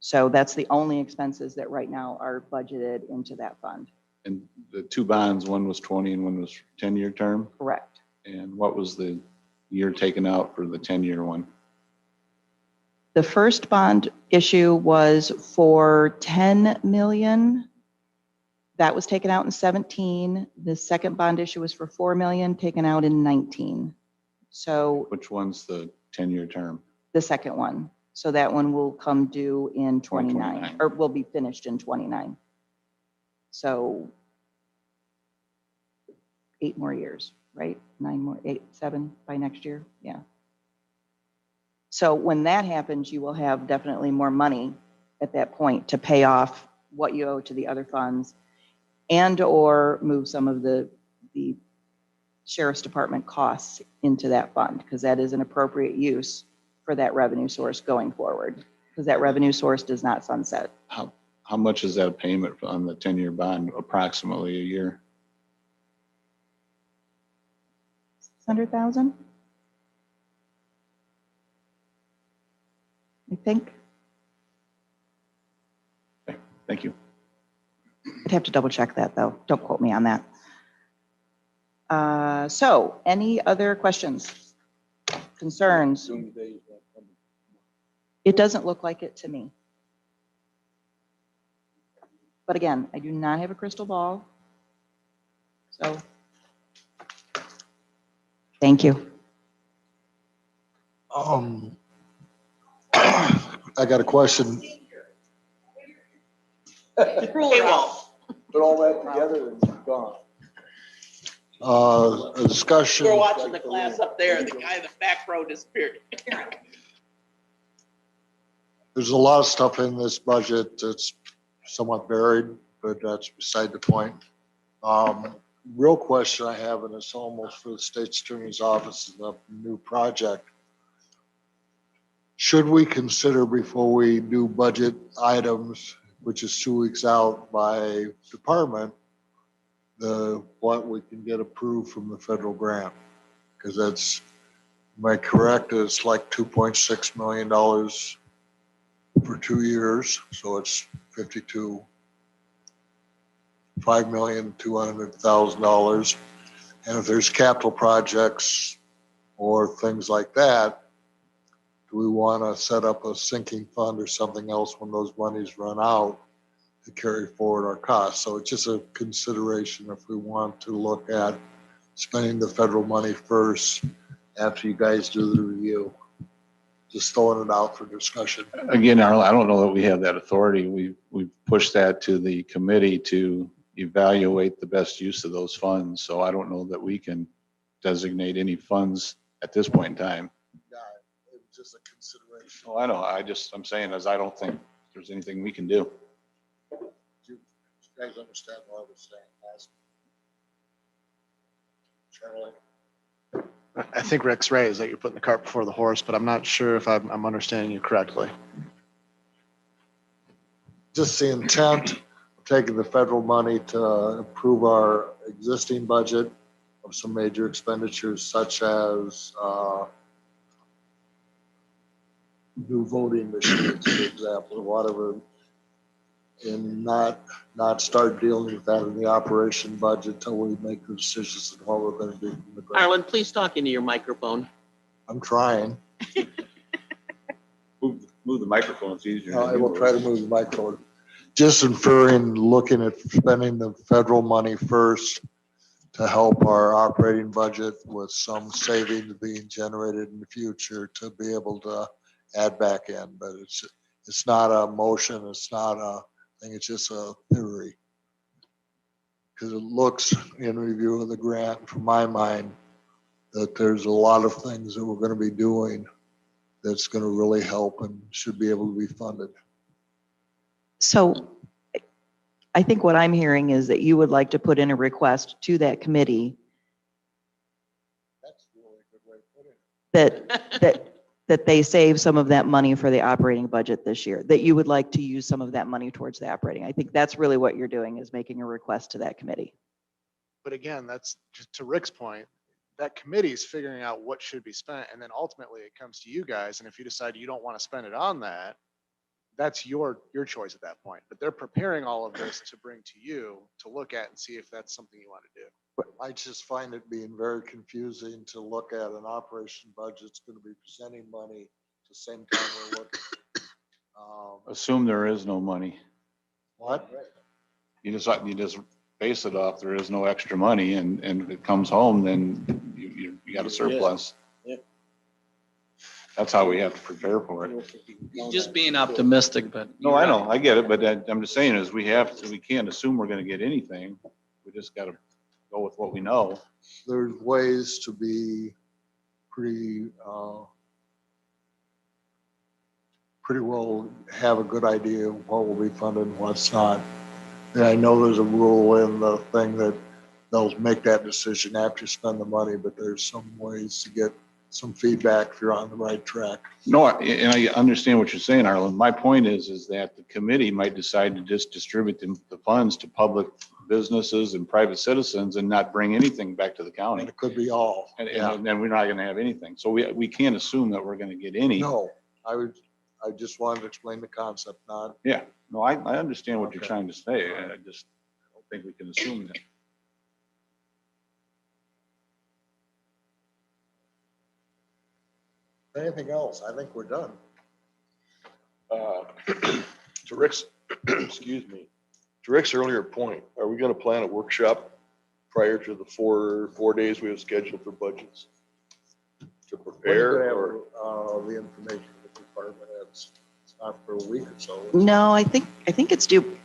N: So that's the only expenses that right now are budgeted into that fund.
G: And the 2 bonds, one was 20 and one was 10-year term?
N: Correct.
G: And what was the year taken out for the 10-year one?
N: The first bond issue was for 10 million. That was taken out in 17. The second bond issue was for 4 million, taken out in 19. So
G: Which one's the 10-year term?
N: the second one. So that one will come due in 29,
G: 2029.
N: or will be finished in 29. So 8 more years, right? 9 more, 8, 7 by next year. Yeah. So when that happens, you will have definitely more money at that point to pay off what you owe to the other funds and or move some of the sheriff's department costs into that fund, because that is an appropriate use for that revenue source going forward, because that revenue source does not sunset.
G: How much is that a payment on the 10-year bond, approximately a year?
N: 600,000? I think.
G: Thank you.
N: I'd have to double check that though. Don't quote me on that. So any other questions, concerns? It doesn't look like it to me. But again, I do not have a crystal ball. So thank you.
A: I got a question.
J: Put all that together and it's gone.
A: A discussion.
T: We're watching the class up there. The guy in the back row disappeared.
A: There's a lot of stuff in this budget that's somewhat buried, but that's beside the point. Real question I have, and it's almost for the state's attorney's office, is a new project. Should we consider before we do budget items, which is 2 weeks out by department, what we can get approved from the federal grant? Because that's, am I correct, it's like $2.6 million for 2 years, so it's 52 $5,200,000. And if there's capital projects or things like that, do we want to set up a sinking fund or something else when those monies run out to carry forward our costs? So it's just a consideration if we want to look at spending the federal money first after you guys do the review. Just throwing it out for discussion.
G: Again, Arlen, I don't know that we have that authority. We've pushed that to the committee to evaluate the best use of those funds. So I don't know that we can designate any funds at this point in time.
A: Yeah, it's just a consideration.
G: Oh, I know. I'm saying is I don't think there's anything we can do.
A: Do you guys understand what I was saying? Charlie?
K: I think Rick's right, is that you're putting the cart before the horse, but I'm not sure if I'm understanding you correctly.
A: Just the intent of taking the federal money to improve our existing budget of some major expenditures such as new voting machines, for example, or whatever, and not start dealing with that in the operation budget till we make the decisions on what we're going to do from the ground.
T: Arlen, please talk into your microphone.
A: I'm trying.
G: Move the microphone. It's easier.
A: I will try to move the microphone. Just inferring, looking at spending the federal money first to help our operating budget with some savings being generated in the future to be able to add back in. But it's not a motion. It's not a thing. It's just a theory. Because it looks in review of the grant, from my mind, that there's a lot of things that we're going to be doing that's going to really help and should be able to be funded.
N: So I think what I'm hearing is that you would like to put in a request to that committee
A: That's really a good way to put it.
N: that they save some of that money for the operating budget this year, that you would like to use some of that money towards the operating. I think that's really what you're doing, is making a request to that committee.
K: But again, that's just to Rick's point, that committee is figuring out what should be spent, and then ultimately it comes to you guys, and if you decide you don't want to spend it on that, that's your choice at that point. But they're preparing all of this to bring to you to look at and see if that's something you want to do.
A: I just find it being very confusing to look at an operation budget that's going to be presenting money at the same time we're looking.
G: Assume there is no money.
A: What?
G: You just base it off there is no extra money, and if it comes home, then you got a surplus.
T: Yeah.
G: That's how we have to prepare for it.
P: Just being optimistic, but.
G: No, I know, I get it, but I'm just saying is we can't assume we're gonna get anything. We just gotta go with what we know.
A: There's ways to be pretty well have a good idea of what will be funded and what's not. And I know there's a rule in the thing that they'll make that decision after you spend the money, but there's some ways to get some feedback if you're on the right track.
G: No, and I understand what you're saying, Arlen. My point is that the committee might decide to just distribute the funds to public businesses and private citizens and not bring anything back to the county.
A: And it could be all.
G: And then we're not gonna have anything. So we can't assume that we're gonna get any.
A: No, I just wanted to explain the concept, not.
G: Yeah, no, I understand what you're
A: Okay.
G: trying to say. I don't think we can assume that.
A: Anything else? I think we're done.
H: To Rick's, excuse me, to Rick's earlier point, are we gonna plan a workshop prior to the four days we have scheduled for budgets? To prepare or?
A: The information the department has. It's not for a week or so.
N: No, I think it's due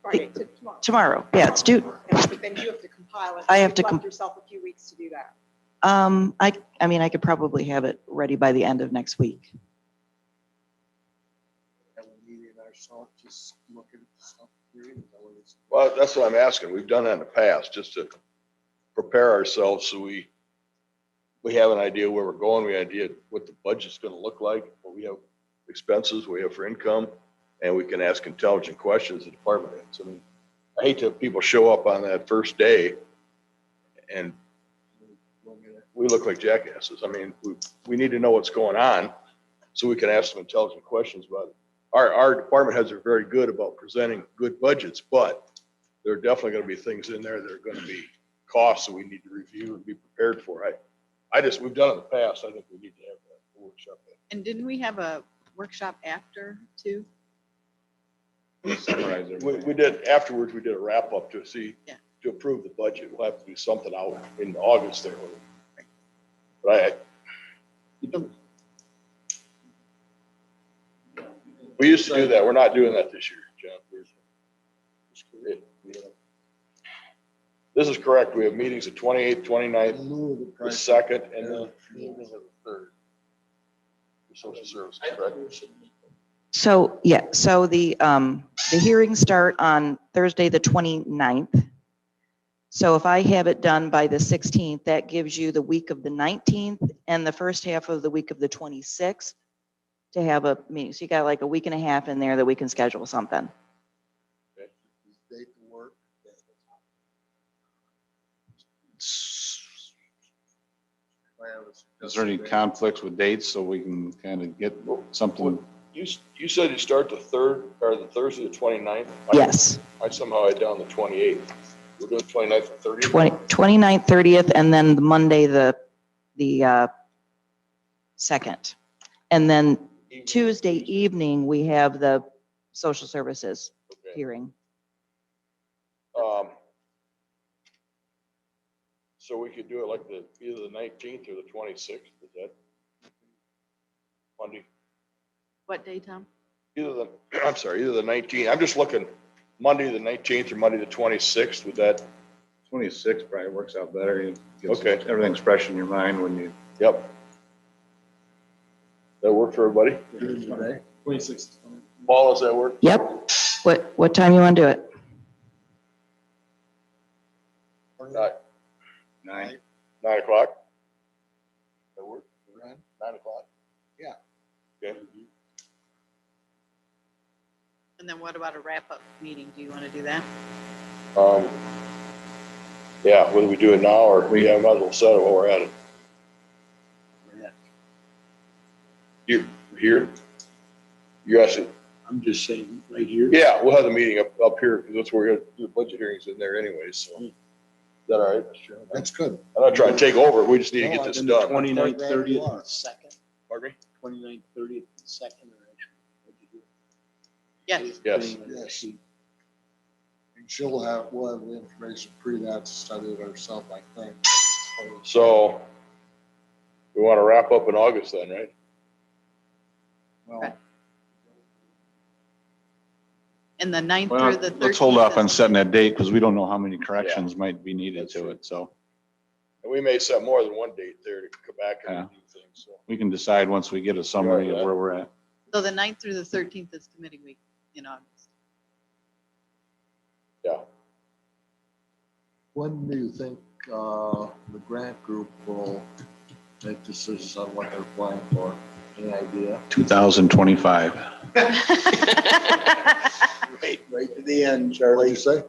U: Friday to tomorrow.
N: tomorrow. Yeah, it's due.
U: But then you have to compile it.
N: I have to
U: You've left yourself a few weeks to do that.
N: I mean, I could probably have it ready by the end of next week.
A: Have a meeting ourselves, just looking at stuff.
H: Well, that's what I'm asking. We've done that in the past, just to prepare ourselves so we have an idea where we're going, we have an idea what the budget's gonna look like, what we have expenses, what we have for income, and we can ask intelligent questions of department heads. I mean, I hate to have people show up on that first day and we look like jackasses. I mean, we need to know what's going on so we can ask some intelligent questions about it. Our department heads are very good about presenting good budgets, but there are definitely gonna be things in there that are gonna be costs that we need to review and be prepared for. We've done it in the past. I think we need to have that workshop.
E: And didn't we have a workshop after too?
G: Summarize
H: We,
G: everything.
H: we did, afterwards, we did a wrap up to see,
E: Yeah.
H: to approve the budget. We'll have to do something out in August there. But we used to do that. We're not doing that this year, John. This is correct. We have meetings the 28th, 29th, the 2nd, and the third. For social services, correct?
N: So, yeah, so the hearings start on Thursday, the 29th. So if I have it done by the 16th, that gives you the week of the 19th and the first half of the week of the 26th to have a meeting. So you got like a week and a half in there that we can schedule something.
A: Date to work.
G: Is there any conflicts with dates so we can kind of get something?
H: You said you start the third, or the Thursday, the 29th?
N: Yes.
H: I somehow had down the 28th. We're doing 29th and 30th?
N: 29th, 30th, and then the Monday, the 2nd. And then Tuesday evening, we have the social services hearing.
H: So we could do it like either the 19th or the 26th, is that Monday?
E: What day, Tom?
H: Either the 19th, I'm just looking, Monday the 19th or Monday the 26th, would that?
G: 26 probably works out better. It gets
H: Okay.
G: Everything's fresh in your mind when you.
H: Yep. That work for everybody?
J: 26.
H: Paul, does that work?
N: Yep. What time you want to do it?
H: Or
G: 9.
H: 9 o'clock? That work? 9 o'clock?
A: Yeah.
H: Okay.
E: And then what about a wrap-up meeting? Do you want to do that?
H: Yeah, whether we do it now or we might as well set it while we're at it. You here? You're asking?
J: I'm just saying, right here.
H: Yeah, we'll have the meeting up here because that's where we're gonna do the budget hearings in there anyways, so. Is that all right?
A: That's good.
H: I'm not trying to take over. We just need to get this
J: And the
H: done.
J: 29th, 30th, and 2nd.
H: Pardon me?
J: 29th, 30th, and 2nd are actually.
E: Yes.
H: Yes.
A: Yes. And we'll have the information pre that to study it ourselves, I think.
H: So we want to wrap up in August then, right?
A: Well,
E: And the 9th
G: Well,
E: through the 13th?
G: let's hold off on
E: is-
G: setting that date because we don't know how many corrections might be needed to it. So
H: And we may set more than one date there to come back and
G: Yeah.
H: do things, so.
G: we can decide once we get a summary of
H: Yeah.
G: where we're at.
E: So the 9th through the 13th is committee week in August.
H: Yeah.
A: when do you think the grant group will make decisions on what they're applying for? Any idea?
G: 2025.
J: Right to the end,
A: What do
J: Charlie.
A: you say?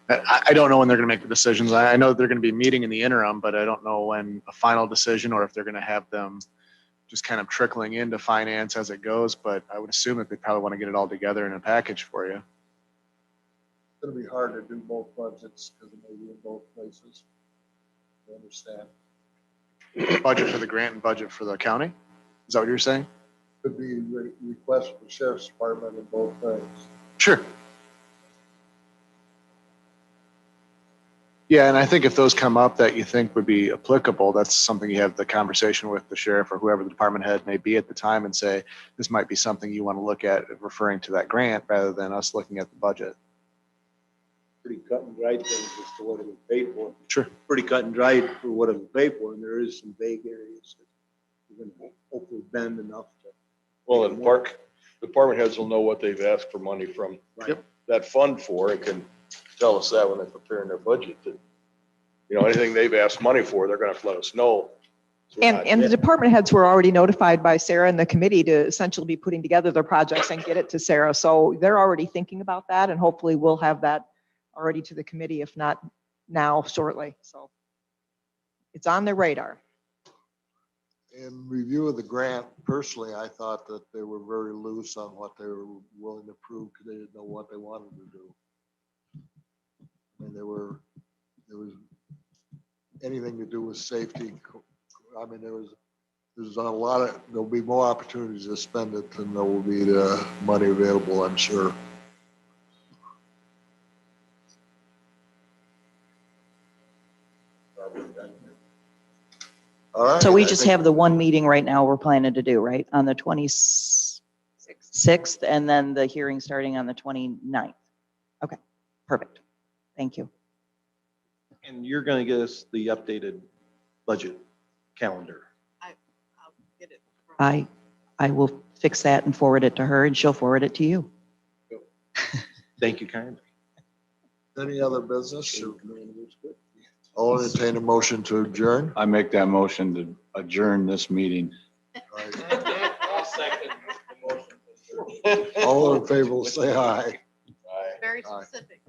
K: I don't know when they're going to make the decisions. I know they're going to be meeting in the interim, but I don't know when a final decision or if they're going to have them just kind of trickling into finance as it goes. But I would assume that they probably want to get it all together in a package for you.
A: It's gonna be hard to do both budgets because it may be in both places. I understand.
K: Budget for the grant and budget for the county? Is that what you're saying?
A: Could be request for the sheriff's department in both things.
K: Sure. Yeah, and I think if those come up that you think would be applicable, that's something you have the conversation with the sheriff or whoever the department head may be at the time and say, this might be something you want to look at referring to that grant rather than us looking at the budget.
J: Pretty cut and dried things as to what it would pay for.
K: Sure.
J: Pretty cut and dried for what it would pay for, and there is some vague areas that we're gonna hopefully bend enough to.
H: Well, and department heads will know what they've asked for money from that fund for, and can tell us that when they're preparing their budget, that, you know, anything they've asked money for, they're gonna have to let us know. So we're not-
L: And the department heads were already notified by Sarah and the committee to essentially be putting together their projects and get it to Sarah. So they're already thinking about that, and hopefully we'll have that already to the committee, if not now, shortly. So it's on their radar.
A: in review of the grant, personally, I thought that they were very loose on what they were willing to prove because they didn't know what they wanted to do. I mean, there was anything to do with safety. I mean, there's a lot of, there'll be more opportunities to spend it than there will be the money available, I'm sure. All right.
N: So we
A: I
N: just
A: think-
N: have the one meeting right now we're planning to do, right? On the 26th, and then the hearing starting on the 29th. Okay, perfect. Thank you.
S: And you're going to get us the updated budget calendar.
U: I'll get it.
N: I will fix that and forward it to her, and she'll forward it to you.
S: Thank you kindly.
A: Any other business? I'll entertain a motion to adjourn.
G: I make that motion to adjourn this meeting.
A: All in favor, will say aye.
E: Very
A: Aye.
E: specific.